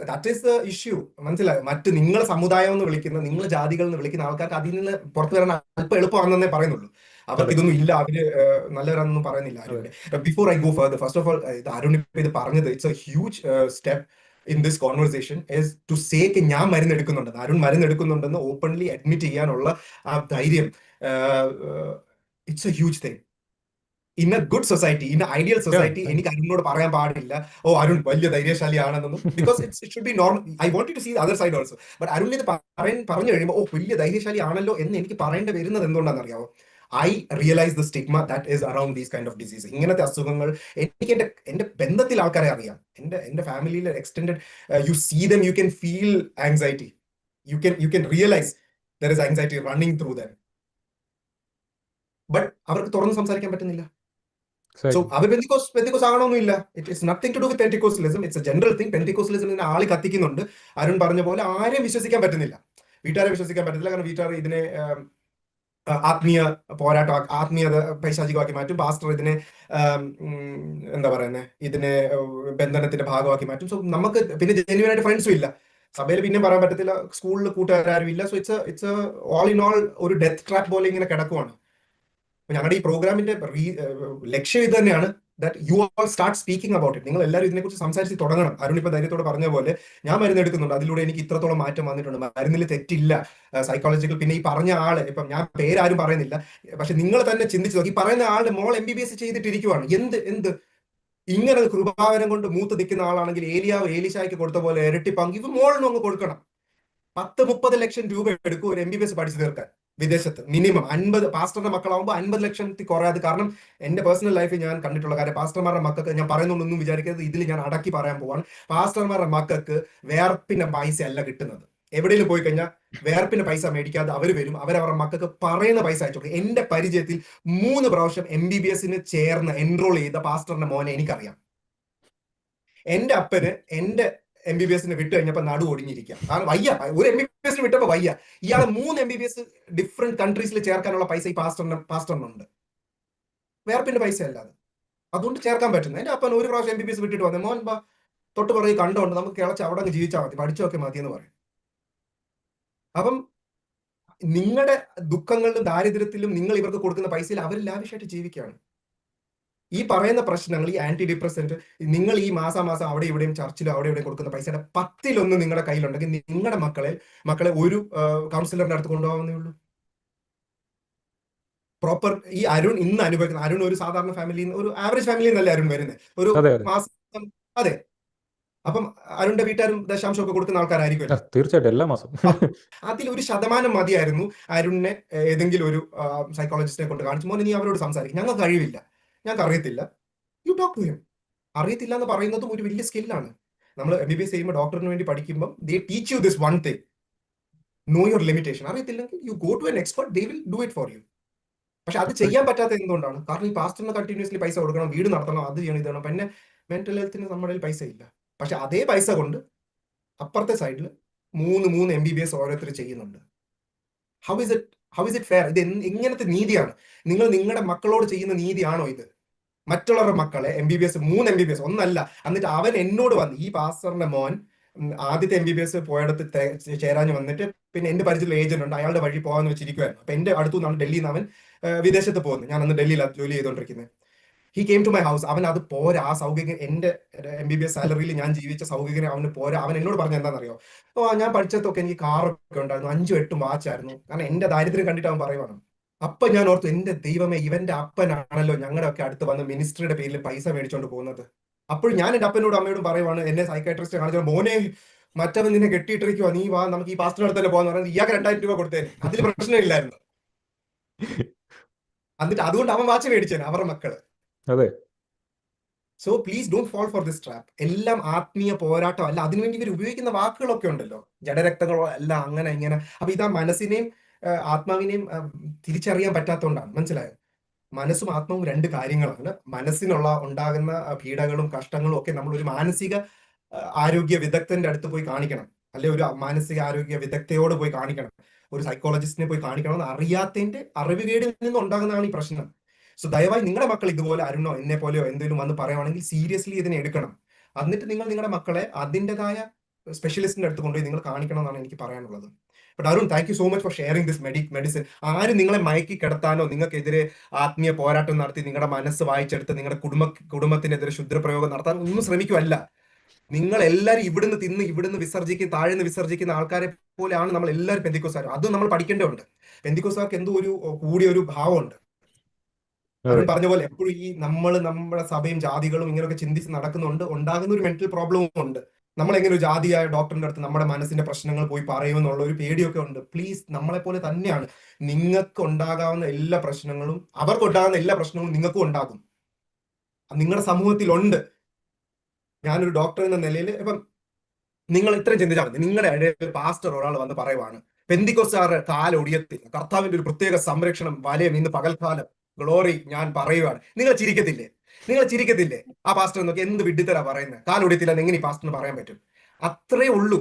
That is the issue. മനസ്സിലായോ? മറ്റ് നിങ്ങളെ സമുദായം എന്ന് വിളിക്കുന്ന, നിങ്ങൾ ജാതികൾ എന്ന് വിളിക്കുന്ന ആൾക്കാർക്ക് അതിൽ നിന്ന് പുറത്തു വരാൻ അല്പം എളുപ്പമാണെന്നേ പറയുന്നുള്ളൂ. അവർക്ക് ഇതൊന്നും ഇല്ല, അവര് നല്ലവരാണെന്നും പറയുന്നില്ല. Before I go further, first of all Arun ഇത് പറഞ്ഞത് it's a huge step in this conversation is to say ഞാൻ മരുന്ന് എടുക്കുന്നുണ്ടെന്ന്, അരുൺ മരുന്ന് എടുക്കുന്നുണ്ടെന്ന് ഓപ്പൺലി അഡ്മിറ്റ് ചെയ്യാനുള്ള ആ ധൈര്യം. It's a huge thing. In a good society, in ideal society എനിക്ക് അരുണിനോട് പറയാൻ പാടില്ല, ഓ അരുൺ വലിയ ധൈര്യശാലിയാണെന്നൊന്നും. Because it should be normal. I want to see the other side also. But Arun ഇത് പറഞ്ഞു കഴിയുമ്പോൾ ഓ വലിയ ധൈര്യശാലി ആണല്ലോ എന്ന് എനിക്ക് പറയേണ്ടി വരുന്നത് എന്തുകൊണ്ടാണെന്ന് അറിയാമോ? I realise the stigma that is around these kind of disease. ഇങ്ങനത്തെ അസുഖങ്ങൾ എനിക്ക് എന്റെ ബന്ധത്തിൽ ആൾക്കാരെ അറിയാം, എന്റെ ഫാമിലിയിൽ extended. You see them, you can feel anxiety, you can realise there is anxiety running through them. But അവർക്ക് തുറന്ന് സംസാരിക്കാൻ പറ്റുന്നില്ല. So, അവർ പെന്തിക്കോസ് ആകണമെന്നില്ല. It is nothing to do with Pentecostalism. It's a general thing. Pentecostalism ആളി കത്തിക്കുന്നുണ്ട്. അരുൺ പറഞ്ഞ പോലെ ആരെയും വിശ്വസിക്കാൻ പറ്റുന്നില്ല. വീട്ടുകാരെ വിശ്വസിക്കാൻ പറ്റത്തില്ല. കാരണം വീട്ടുകാർ ഇതിനെ ആത്മീയ പോരാട്ടം, ആത്മീയത പൈശാചികമാക്കി മാറ്റും. പാസ്റ്റർ ഇതിനെ എന്താ പറയുന്നത്, ഇതിനെ ബന്ധനത്തിന്റെ ഭാഗമാക്കി മാറ്റും. സോ നമുക്ക് പിന്നെ ജെന്യുവൻ ആയിട്ട് ഫ്രണ്ട്സും ഇല്ല. സഭയിൽ പിന്നെ പറയാൻ പറ്റത്തില്ല. സ്കൂളിൽ കൂട്ടുകാരും ഇല്ല. So it's all in all ഒരു ഡെത്ത് ട്രാപ്പ് പോലെ ഇങ്ങനെ കിടക്കുവാണ്. ഞങ്ങളുടെ ഈ പ്രോഗ്രാമിന്റെ ലക്ഷ്യം ഇത് തന്നെയാണ്, that you all start speaking about it. നിങ്ങൾ എല്ലാവരും ഇതിനെക്കുറിച്ച് സംസാരിച്ച് തുടങ്ങണം. അരുൺ ഇപ്പൊ ധൈര്യത്തോടെ പറഞ്ഞ പോലെ ഞാൻ മരുന്ന് എടുക്കുന്നുണ്ട്, അതിലൂടെ എനിക്ക് ഇത്രത്തോളം മാറ്റം വന്നിട്ടുണ്ട്, മരുന്നിൽ തെറ്റില്ല, സൈക്കോളജിക്കൽ. പിന്നെ ഈ പറഞ്ഞ ആള്, ഇപ്പം ഞാൻ പേരാരും പറയുന്നില്ല, പക്ഷെ നിങ്ങൾ തന്നെ ചിന്തിച്ചു നോക്കി, ഈ പറയുന്ന ആളുടെ മോൾ MBBS ചെയ്തിട്ടിരിക്കുവാണ്. എന്ത് ഇങ്ങനെ കൃപാവനം കൊണ്ട് മൂത്ത് നിൽക്കുന്ന ആളാണെങ്കിൽ ഏലിയാവ് ഏലിശായ്ക്ക് കൊടുത്ത പോലെ ഇരട്ടി പങ്ക് ഇവ മോളിനും അങ്ങ് കൊടുക്കണം. 10-30 ലക്ഷം രൂപ എടുക്കും ഒരു MBBS പഠിച്ചു തീർക്കാൻ. വിദേശത്ത് മിനിമം 50 പാസ്റ്ററിന്റെ മക്കളാവുമ്പോൾ 50 ലക്ഷത്തിൽ കുറയാതെ. കാരണം എന്റെ പേഴ്സണൽ ലൈഫിൽ ഞാൻ കണ്ടിട്ടുള്ള കാര്യം, പാസ്റ്റർമാരുടെ മക്കൾക്ക്, ഞാൻ പറയുന്നൊന്നും വിചാരിക്കരുത്, ഇതിൽ ഞാൻ അടക്കി പറയാൻ പോവാണ്. പാസ്റ്റർമാരുടെ മക്കൾക്ക് വേർപ്പിന്റെ പൈസ അല്ല കിട്ടുന്നത്. എവിടെയെങ്കിലും പോയി കഴിഞ്ഞാൽ വേർപ്പിന്റെ പൈസ മേടിക്കാതെ അവർ വരും, അവരവരുടെ മക്കൾക്ക് പറയുന്ന പൈസ അയച്ചു കൊടുക്കും. എന്റെ പരിചയത്തിൽ 3 പ്രാവശ്യം MBBS ചേർന്ന് എൻറോൾ ചെയ്ത പാസ്റ്ററിന്റെ മോനെ എനിക്കറിയാം. എന്റെ അപ്പന് എന്റെ MBBS വിട്ട് കഴിഞ്ഞപ്പോൾ നടു ഒടിഞ്ഞിരിക്കുക. കാരണം വയ്യ, ഒരു MBBS വിട്ടപ്പോ വയ്യ. ഇയാളെ 3 MBBS ഡിഫറെന്റ് കൺട്രീസിൽ ചേർക്കാനുള്ള പൈസ ഈ പാസ്റ്ററിനുണ്ട്, വേർപ്പിന്റെ പൈസ അല്ലാതെ. അതുകൊണ്ട് ചേർക്കാൻ പറ്റുന്നത്. എന്റെ അപ്പൻ ഒരു പ്രാവശ്യം MBBS വിട്ടിട്ട് വന്നേ, മോൻ തൊട്ട് പറയും കണ്ടോണ്ട് നമുക്ക് കിളച്ച് അവിടെ അങ്ങ് ജീവിച്ചാൽ മതി, പഠിച്ചൊക്കെ മതി എന്ന് പറയും. അപ്പം നിങ്ങളുടെ ദുഃഖങ്ങളിലും ദാരിദ്ര്യത്തിലും നിങ്ങൾ ഇവർക്ക് കൊടുക്കുന്ന പൈസയിൽ അവർ ലാവിഷായിട്ട് ജീവിക്കുകയാണ്. ഈ പറയുന്ന പ്രശ്നങ്ങൾ, ഈ ആന്റി ഡിപ്രസന്റ്, നിങ്ങൾ ഈ മാസാമാസം അവിടെ ഇവിടെയും ചർച്ചിലും അവിടെ ഇവിടെയും കൊടുക്കുന്ന പൈസയുടെ 10-1 നിങ്ങളുടെ കയ്യിലുണ്ടെങ്കിൽ നിങ്ങളുടെ മക്കളെ ഒരു കൗൺസിലറിന്റെ അടുത്ത് കൊണ്ടുപോകാവുന്നേ ഉള്ളൂ. പ്രോപ്പർ ഈ അരുൺ ഇന്ന് അനുഭവിക്കുന്ന, അരുൺ ഒരു സാധാരണ ഫാമിലി, ഒരു ആവറേജ് ഫാമിലിയിൽ നിന്നല്ലേ അരുൺ വരുന്നത്, ഒരു മാസം. അതെ, അപ്പം അരുണിന്റെ വീട്ടുകാരും ദശാംശമൊക്കെ കൊടുക്കുന്ന ആൾക്കാരായിരിക്കും തീർച്ചയായിട്ടും എല്ലാ മാസം. അതിൽ ഒരു ശതമാനം മതിയായിരുന്നു അരുണിനെ ഏതെങ്കിലും ഒരു സൈക്കോളജിസ്റ്റിനെ കൊണ്ട് കാണിച്ചു, മോനെ നീ അവരോട് സംസാരിക്കും, ഞങ്ങൾക്ക് കഴിവില്ല, ഞങ്ങൾക്ക് അറിയത്തില്ല, യു ടോക്ക് ടു ഹിം. അറിയത്തില്ല എന്ന് പറയുന്നതും ഒരു വലിയ സ്കില്ലാണ്. നമ്മൾ MBBS ചെയ്യുമ്പോൾ ഡോക്ടറിന് വേണ്ടി പഠിക്കുമ്പോൾ they teach you this one thing, know your limitation. അറിയത്തില്ലെങ്കിൽ you go to an expert, they will do it for you. പക്ഷെ അത് ചെയ്യാൻ പറ്റാത്ത എന്തുകൊണ്ടാണ്? കാരണം ഈ പാസ്റ്ററിന് കണ്ടിന്യൂസ്ലി പൈസ കൊടുക്കണം, വീട് നടത്തണം, അത് ചെയ്യണം, ഇത് ചെയ്യണം. പിന്നെ മെന്റൽ ഹെൽത്തിന് നമ്മുടെ പൈസ ഇല്ല. പക്ഷെ അതേ പൈസ കൊണ്ട് അപ്പുറത്തെ സൈഡിൽ 3 MBBS ഓരോരുത്തർ ചെയ്യുന്നുണ്ട്. How is it fair? ഇത് എങ്ങനത്തെ നീതിയാണ്? നിങ്ങൾ നിങ്ങളുടെ മക്കളോട് ചെയ്യുന്ന നീതിയാണോ ഇത്? മറ്റുള്ളവരുടെ മക്കളെ MBBS 3 MBBS ഒന്നല്ല, എന്നിട്ട് അവൻ എന്നോട് വന്ന്, ഈ പാസ്റ്ററിന്റെ മോൻ ആദ്യത്തെ MBBS പോയടത്ത് ചേരാഞ്ഞ് വന്നിട്ട്, പിന്നെ എന്റെ പരിചയത്തിലുള്ള ഏജന്റ് ഉണ്ട്, അയാളുടെ വഴി പോകാന്ന് വെച്ചിരിക്കുവായിരുന്നു. അപ്പൊ എന്റെ അടുത്തു നിന്നാണ് ഡൽഹിയിൽ നിന്ന് അവൻ വിദേശത്ത് പോകുന്നത്, ഞാൻ അന്ന് ഡൽഹിയിലാണ് ജോലി ചെയ്തുകൊണ്ടിരിക്കുന്നത്. He came to my house. അവൻ അത് പോരാ, ആ സൗകര്യം, എന്റെ MBBS സാലറിയിൽ ഞാൻ ജീവിച്ച സൗകര്യം അവന് പോരാ. അവൻ എന്നോട് പറഞ്ഞ എന്താണെന്നറിയോ? ഞാൻ പഠിച്ചതൊക്കെ എനിക്ക് കാറൊക്കെ ഉണ്ടായിരുന്നു, 5-8 വാച്ചായിരുന്നു. കാരണം എന്റെ ദാരിദ്ര്യം കണ്ടിട്ട് അവൻ പറയുവാണ്. അപ്പൊ ഞാൻ ഓർത്തു, എന്റെ ദൈവമേ, ഇവന്റെ അപ്പനാണല്ലോ ഞങ്ങളുടെ ഒക്കെ അടുത്ത് വന്ന് മിനിസ്ട്രിയുടെ പേരിൽ പൈസ മേടിച്ചോണ്ട് പോകുന്നത്. അപ്പോൾ ഞാൻ എന്റെ അപ്പനോടും അമ്മയോടും പറയുവാണ്, എന്നെ സൈക്കാട്രിസ്റ്റ് കാണിച്ചോ, മോനെ മറ്റവൻ നിന്നെ കെട്ടിയിട്ടിരിക്കുവാ, നീ വാ നമുക്ക് ഈ പാസ്റ്റർ അടുത്തല്ലേ പോകാന്ന് പറഞ്ഞാൽ ഇയാൾക്ക് 2000 രൂപ കൊടുത്തേ, അതിൽ പ്രശ്നമില്ലായിരുന്നു. എന്നിട്ട് അതുകൊണ്ട് അവൻ വാച്ച് മേടിച്ചേനെ അവരുടെ മക്കള്. അതെ. So please don't fall for this trap. എല്ലാം ആത്മീയ പോരാട്ടം അല്ല. അതിനുവേണ്ടി ഇവർ ഉപയോഗിക്കുന്ന വാക്കുകളൊക്കെ ഉണ്ടല്ലോ, ജഡരക്തങ്ങളോ അല്ല, അങ്ങനെ ഇങ്ങനെ. അപ്പൊ ഇതാ മനസ്സിനെയും ആത്മാവിനെയും തിരിച്ചറിയാൻ പറ്റാത്തതുകൊണ്ടാണ്. മനസ്സിലായോ? മനസ്സും ആത്മാവും 2 കാര്യങ്ങളാണ്. മനസ്സിനുള്ള ഉണ്ടാകുന്ന പീഡകളും കഷ്ടങ്ങളും ഒക്കെ നമ്മൾ ഒരു മാനസിക ആരോഗ്യ വിദഗ്ധന്റെ അടുത്ത് പോയി കാണിക്കണം, അല്ലെ ഒരു മാനസിക ആരോഗ്യ വിദഗ്ധയോട് പോയി കാണിക്കണം, ഒരു സൈക്കോളജിസ്റ്റിനെ പോയി കാണിക്കണം. എന്ന് അറിയാത്തതിന്റെ അറിവുകേടിൽ നിന്ന് ഉണ്ടാകുന്നതാണ് ഈ പ്രശ്നം. സോ ദയവായി നിങ്ങളുടെ മക്കൾ ഇതുപോലെ അരുണോ എന്നെ പോലെയോ എന്തെങ്കിലും വന്ന് പറയുവാണെങ്കിൽ സീരിയസ്ലി ഇതിനെ എടുക്കണം. എന്നിട്ട് നിങ്ങൾ നിങ്ങളുടെ മക്കളെ അതിൻ്റെതായ സ്പെഷ്യലിസ്റ്റിന്റെ അടുത്ത് കൊണ്ടുപോയി നിങ്ങൾ കാണിക്കണം എന്നാണ് എനിക്ക് പറയാനുള്ളത്. But Arun, thank you so much for sharing this medicine. ആരും നിങ്ങളെ മയക്കി കിടത്താനോ നിങ്ങൾക്കെതിരെ ആത്മീയ പോരാട്ടം നടത്തി നിങ്ങളുടെ മനസ്സ് വായിച്ചെടുത്ത് നിങ്ങളുടെ കുടുംബത്തിനെതിരെ ക്ഷുദ്രപ്രയോഗം നടത്താൻ ഒന്നും ശ്രമിക്കുമല്ല. നിങ്ങൾ എല്ലാവരും ഇവിടുന്ന് വിസർജിക്കുന്ന, താഴ്ന്ന് വിസർജിക്കുന്ന ആൾക്കാരെ പോലെയാണ് നമ്മൾ എല്ലാവരും പെന്തിക്കോസ്കാരും. അത് നമ്മൾ പഠിക്കേണ്ടതുണ്ട്. പെന്തിക്കോസ്കാർക്ക് എന്തോ ഒരു കൂടിയൊരു ഭാവമുണ്ട്. അരുൺ പറഞ്ഞ പോലെ എപ്പോഴും ഈ നമ്മുടെ സഭയും ജാതികളും ഇങ്ങനെയൊക്കെ ചിന്തിച്ച് നടക്കുന്നുണ്ട്, ഉണ്ടാകുന്ന ഒരു മെന്റൽ പ്രോബ്ലവും ഉണ്ട്. നമ്മൾ എങ്ങനെ ഒരു ജാതിയായ ഡോക്ടറിന്റെ അടുത്ത് നമ്മുടെ മനസ്സിന്റെ പ്രശ്നങ്ങൾ പോയി പറയുമെന്നുള്ള ഒരു പേടിയൊക്കെ ഉണ്ട്. പ്ലീസ്, നമ്മളെ പോലെ തന്നെയാണ്. നിങ്ങൾക്ക് ഉണ്ടാകാവുന്ന എല്ലാ പ്രശ്നങ്ങളും അവർക്ക് ഉണ്ടാകുന്ന എല്ലാ പ്രശ്നങ്ങളും നിങ്ങൾക്കും ഉണ്ടാകും. നിങ്ങളുടെ സമൂഹത്തിലുണ്ട്. ഞാനൊരു ഡോക്ടർ എന്ന നിലയിൽ ഇപ്പം നിങ്ങൾ ഇത്രയും ചിന്തിച്ചാൽ മതി. നിങ്ങളുടെ ഇടയിൽ പാസ്റ്റർ ഒരാൾ വന്ന് പറയുവാണ്, പെന്തിക്കോസ്തുകാരുടെ കാലൊടിയത്തില്ല, കർത്താവിന്റെ ഒരു പ്രത്യേക സംരക്ഷണം വലയം ഇന്ന് പകൽക്കാലം ഗ്ലോറി, ഞാൻ പറയുവാണ്. നിങ്ങൾ ചിരിക്കത്തില്ലേ? ആ പാസ്റ്റർ നോക്കി എന്ത് വിഡ്ഢിത്തരാ പറയുന്നത്, കാലൊടിയത്തില്ല എങ്ങനെ ഈ പാസ്റ്ററിന് പറയാൻ പറ്റും? അത്രേ ഉള്ളൂ.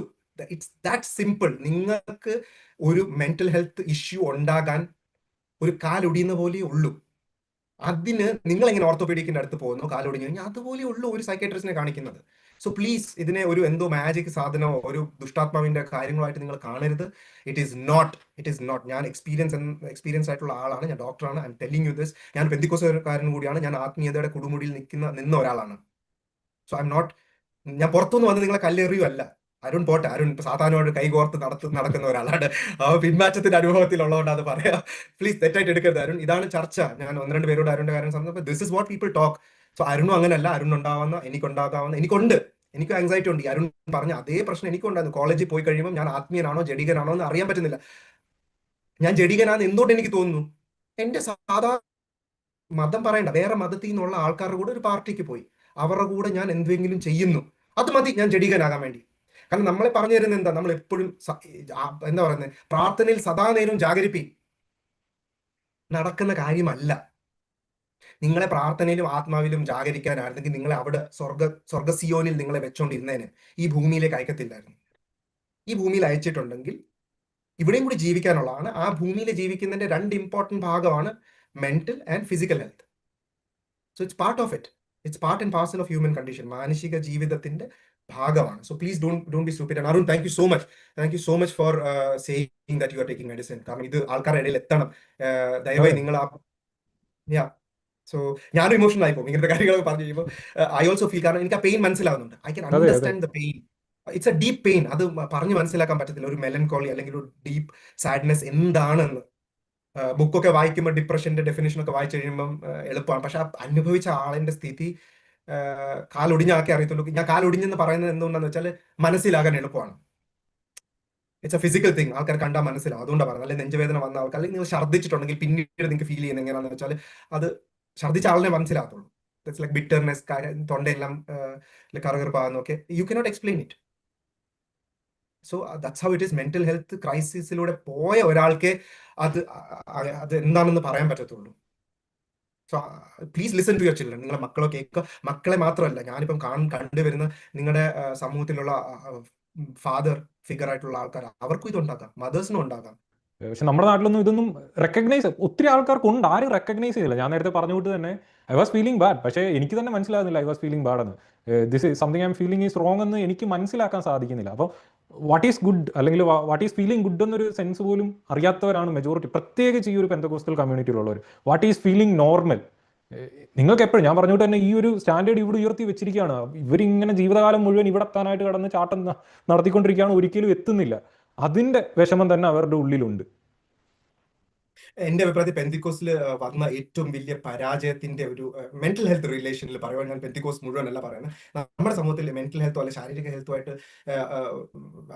It's that simple. നിങ്ങൾക്ക് ഒരു മെന്റൽ ഹെൽത്ത് ഇഷ്യൂ ഉണ്ടാകാൻ ഒരു കാലൊടിയുന്ന പോലെ ഉള്ളൂ. അതിന് നിങ്ങൾ എങ്ങനെ ഓർത്തോപീഡിക്കിന്റെ അടുത്ത് പോകുന്നു, കാലൊടിഞ്ഞു കഴിഞ്ഞാൽ അതുപോലെ ഉള്ളൂ ഒരു സൈക്കാട്രിസ്റ്റിനെ കാണിക്കുന്നത്. സോ പ്ലീസ്, ഇതിനെ ഒരു എന്തോ മാജിക് സാധനമോ ഒരു ദുഷ്ടാത്മാവിന്റെ കാര്യങ്ങളായിട്ട് നിങ്ങൾ കാണരുത്. It is not. ഞാൻ എക്സ്പീരിയൻസ് ആയിട്ടുള്ള ആളാണ്, ഞാൻ ഡോക്ടറാണ്. I am telling you this. ഞാൻ പെന്തിക്കോസ്തുകാരനും കൂടിയാണ്. ഞാൻ ആത്മീയതയുടെ കൊടുമുടിയിൽ നിന്ന ഒരാളാണ്. സോ ഐ എം നോട്ട്, ഞാൻ പുറത്തുനിന്ന് വന്ന് നിങ്ങളെ കല്ലെറിയുമല്ല. അരുൺ പോട്ടെ, അരുൺ സാധാരണയോട് കൈകോർത്ത് നടക്കുന്ന ഒരാളാണ്. പിന്മാറ്റത്തിന്റെ അനുഭവത്തിലുള്ളതുകൊണ്ട് അത് പറയാം. പ്ലീസ് തെറ്റായിട്ട് എടുക്കരുത് അരുൺ. ഇതാണ് ചർച്ച. ഞാൻ 1-2 പേരോട് അരുണിന്റെ കാര്യം സംബന്ധിച്ചപ്പോൾ this is what people talk. So അരുണും അങ്ങനല്ല. അരുൺ ഉണ്ടാവുന്ന എനിക്ക് ആങ്സൈറ്റി ഉണ്ട്. അരുൺ പറഞ്ഞ അതേ പ്രശ്നം എനിക്കുണ്ടായിരുന്നു. കോളേജിൽ പോയി കഴിയുമ്പോൾ ഞാൻ ആത്മീയനാണോ ജഡികനാണോ എന്ന് അറിയാൻ പറ്റുന്നില്ല. ഞാൻ ജഡികനാന്ന് എന്തുകൊണ്ട് എനിക്ക് തോന്നുന്നു? എന്റെ സാധാ മതം പറയണ്ട, വേറെ മതത്തിൽ നിന്നുള്ള ആൾക്കാരുടെ കൂടെ ഒരു പാർട്ടിക്ക് പോയി, അവരുടെ കൂടെ ഞാൻ എന്തെങ്കിലും ചെയ്യുന്നു, അത് മതി ഞാൻ ജഡികനാകാൻ വേണ്ടി. കാരണം നമ്മളെ പറഞ്ഞു തരുന്നത് എന്താ, നമ്മൾ എപ്പോഴും എന്താ പറയുന്നത്, പ്രാർത്ഥനയിൽ സദാ നേരവും ജാഗരിപ്പി നടക്കുന്ന കാര്യമല്ല. നിങ്ങളെ പ്രാർത്ഥനയിലും ആത്മാവിലും ജാഗരിക്കാനായിരുന്നെങ്കിൽ നിങ്ങളെ അവിടെ സ്വർഗസിയോനിൽ നിങ്ങളെ വെച്ചോണ്ടിരുന്നേനെ, ഈ ഭൂമിയിലേക്ക് അയക്കത്തില്ലായിരുന്നു. ഈ ഭൂമിയിൽ അയച്ചിട്ടുണ്ടെങ്കിൽ ഇവിടെയും കൂടി ജീവിക്കാനുള്ളതാണ്. ആ ഭൂമിയിൽ ജീവിക്കുന്നതിന്റെ രണ്ട് ഇമ്പോർട്ടന്റ് ഭാഗമാണ് mental and physical health. So it's part of it, it's part and parcel of human condition, മാനുഷിക ജീവിതത്തിന്റെ ഭാഗമാണ്. So please don't be stupid. Arun, thank you so much for saying that you are taking medicine. കാരണം ഇത് ആൾക്കാരുടെ ഇടയിൽ എത്തണം. ദയവായി നിങ്ങൾ യാ, സോ ഞാനും ഇമോഷണൽ ആയി പോകും ഇങ്ങനത്തെ കാര്യങ്ങളൊക്കെ പറഞ്ഞു കഴിയുമ്പോൾ. ഐ ഓൾസോ ഫീൽ, കാരണം എനിക്ക് ആ പെയിൻ മനസ്സിലാവുന്നുണ്ട്. I can understand the pain. It's A deep pain. അത് പറഞ്ഞ് മനസ്സിലാക്കാൻ പറ്റത്തില്ല. ഒരു മെലൻകോളി അല്ലെങ്കിൽ ഒരു ഡീപ്പ് സാഡ്നെസ് എന്താണെന്ന് ബുക്കൊക്കെ വായിക്കുമ്പോൾ ഡിപ്രഷന്റെ ഡെഫിനേഷൻ ഒക്കെ വായിച്ചു കഴിയുമ്പോൾ എളുപ്പമാണ്. പക്ഷെ ആ അനുഭവിച്ച ആളിന്റെ സ്ഥിതി കാലൊടിഞ്ഞ ആക്കെ അറിയത്തുള്ളൂ. ഞാൻ കാലൊടിഞ്ഞെന്ന് പറയുന്നത് എന്തുകൊണ്ടാന്ന് വെച്ചാൽ മനസ്സിലാകാൻ എളുപ്പമാണ്. ഇറ്റ്സ് എ ഫിസിക്കൽ തിങ്, ആൾക്കാർ കണ്ടാൽ മനസ്സിലാവും. അതുകൊണ്ടാണ് പറയുന്നത്. അല്ലെങ്കിൽ നെഞ്ചുവേദന വന്ന ആൾക്കാർ, അല്ലെങ്കിൽ നിങ്ങൾ ഛർദ്ദിച്ചിട്ടുണ്ടെങ്കിൽ പിന്നീട് നിങ്ങൾക്ക് ഫീൽ ചെയ്യുന്നത് എങ്ങനെയാണെന്ന് വെച്ചാൽ അത് ഛർദ്ദിച്ച ആളിനെ മനസ്സിലാകത്തുള്ളൂ. ഇറ്റ്സ് ലൈക്ക് ബിറ്റർനെസ്, തൊണ്ടയെല്ലാം കറുകറുപ്പാകുന്നൊക്കെ. You cannot explain it. So that's how it is. Mental health ക്രൈസിസിലൂടെ പോയ ഒരാൾക്ക് അത് എന്താണെന്ന് പറയാൻ പറ്റത്തുള്ളൂ. So please listen to your children. നിങ്ങളെ മക്കളെ കേൾക്കുക. മക്കളെ മാത്രമല്ല, ഞാനിപ്പം കണ്ടുവരുന്ന നിങ്ങളുടെ സമൂഹത്തിലുള്ള ഫാദർ ഫിഗർ ആയിട്ടുള്ള ആൾക്കാർ, അവർക്കും ഇതുണ്ടാക്കാം, മദേഴ്സിനും ഉണ്ടാക്കാം. പക്ഷെ നമ്മുടെ നാട്ടിലൊന്നും ഇതൊന്നും റെക്കഗ്നൈസ്, ഒത്തിരി ആൾക്കാർക്കുണ്ട്, ആരും റെക്കഗ്നൈസ് ചെയ്തില്ല. ഞാൻ നേരത്തെ പറഞ്ഞു വിട്ട് തന്നെ ഐ വാസ് ഫീലിംഗ് ബാഡ്, പക്ഷേ എനിക്ക് തന്നെ മനസ്സിലാകുന്നില്ല ഐ വാസ് ഫീലിംഗ് ബാഡ് എന്ന്. This is something I'm feeling is wrong എന്ന് എനിക്ക് മനസ്സിലാക്കാൻ സാധിക്കുന്നില്ല. അപ്പോൾ വാട്ട് ഈസ് ഗുഡ് അല്ലെങ്കിൽ വാട്ട് ഈസ് ഫീലിംഗ് ഗുഡ് എന്നൊരു സെൻസ് പോലും അറിയാത്തവരാണ് മെജോറിറ്റി, പ്രത്യേകിച്ച് ഈ ഒരു പെന്തക്കോസ്റ്റൽ കമ്മ്യൂണിറ്റിയിലുള്ളവർ. What is feeling normal? നിങ്ങൾക്ക് എപ്പോഴും ഞാൻ പറഞ്ഞുകൊണ്ട് തന്നെ ഈ ഒരു സ്റ്റാൻഡേർഡ് ഇവിടെ ഉയർത്തി വെച്ചിരിക്കുകയാണ്. ഇവരിങ്ങനെ ജീവിതകാലം മുഴുവൻ ഇവിടെ എത്താനായിട്ട് കടന്ന് ചാട്ടം നടത്തിക്കൊണ്ടിരിക്കുകയാണ്, ഒരിക്കലും എത്തുന്നില്ല. അതിൻ്റെ വിഷമം തന്നെ അവരുടെ ഉള്ളിലുണ്ട്. എന്റെ അഭിപ്രായത്തിൽ പെന്തിക്കോസ്റ്റിൽ വന്ന ഏറ്റവും വലിയ പരാജയത്തിന്റെ ഒരു മെന്റൽ ഹെൽത്ത് റിലേഷനിൽ പറയുവാൻ, ഞാൻ പെന്തിക്കോസ് മുഴുവനല്ല പറയുന്നത്, നമ്മുടെ സമൂഹത്തിൽ മെന്റൽ ഹെൽത്തോ അല്ലെ ശാരീരിക ഹെൽത്തുമായിട്ട്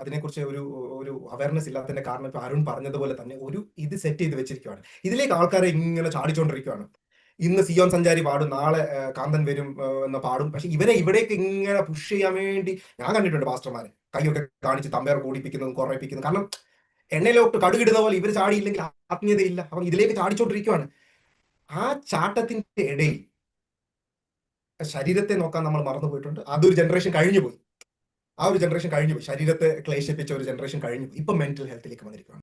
അതിനെക്കുറിച്ച് ഒരു അവയർനെസ് ഇല്ലാത്തതിന്റെ കാരണം ഇപ്പൊ അരുൺ പറഞ്ഞതുപോലെ തന്നെ ഒരു ഇത് സെറ്റ് ചെയ്ത് വെച്ചിരിക്കുകയാണ്. ഇതിലേക്ക് ആൾക്കാരെ ഇങ്ങനെ ചാടിച്ചോണ്ടിരിക്കുകയാണ്. ഇന്ന് സിയോൻ സഞ്ചാരി പാടും, നാളെ കാന്തൻ വരും എന്ന പാടും. പക്ഷെ ഇവരെ ഇവിടേക്ക് ഇങ്ങനെ പുഷ് ചെയ്യാൻ വേണ്ടി ഞാൻ കണ്ടിട്ടുണ്ട് പാസ്റ്റർമാരെ കൈയൊക്കെ കാണിച്ച് തമ്പേർ കൂടിപ്പിക്കുന്നതും കുറയിപ്പിക്കുന്നതും. കാരണം എണ്ണയിലോട്ട് കടുകിടുന്ന പോലെ ഇവർ ചാടിയില്ലെങ്കിൽ ആത്മീയതയില്ല. അപ്പം ഇതിലേക്ക് ചാടിച്ചോണ്ടിരിക്കുകയാണ്. ആ ചാട്ടത്തിന്റെ ഇടയിൽ ശരീരത്തെ നോക്കാൻ നമ്മൾ മറന്നുപോയിട്ടുണ്ട്. അതൊരു ജനറേഷൻ കഴിഞ്ഞു പോയി. ആ ഒരു ജനറേഷൻ കഴിഞ്ഞു പോയി. ശരീരത്തെ ക്ലേശിപ്പിച്ച ഒരു ജനറേഷൻ കഴിഞ്ഞു പോയി. ഇപ്പൊ മെന്റൽ ഹെൽത്തിലേക്ക് വന്നിരിക്കുകയാണ്.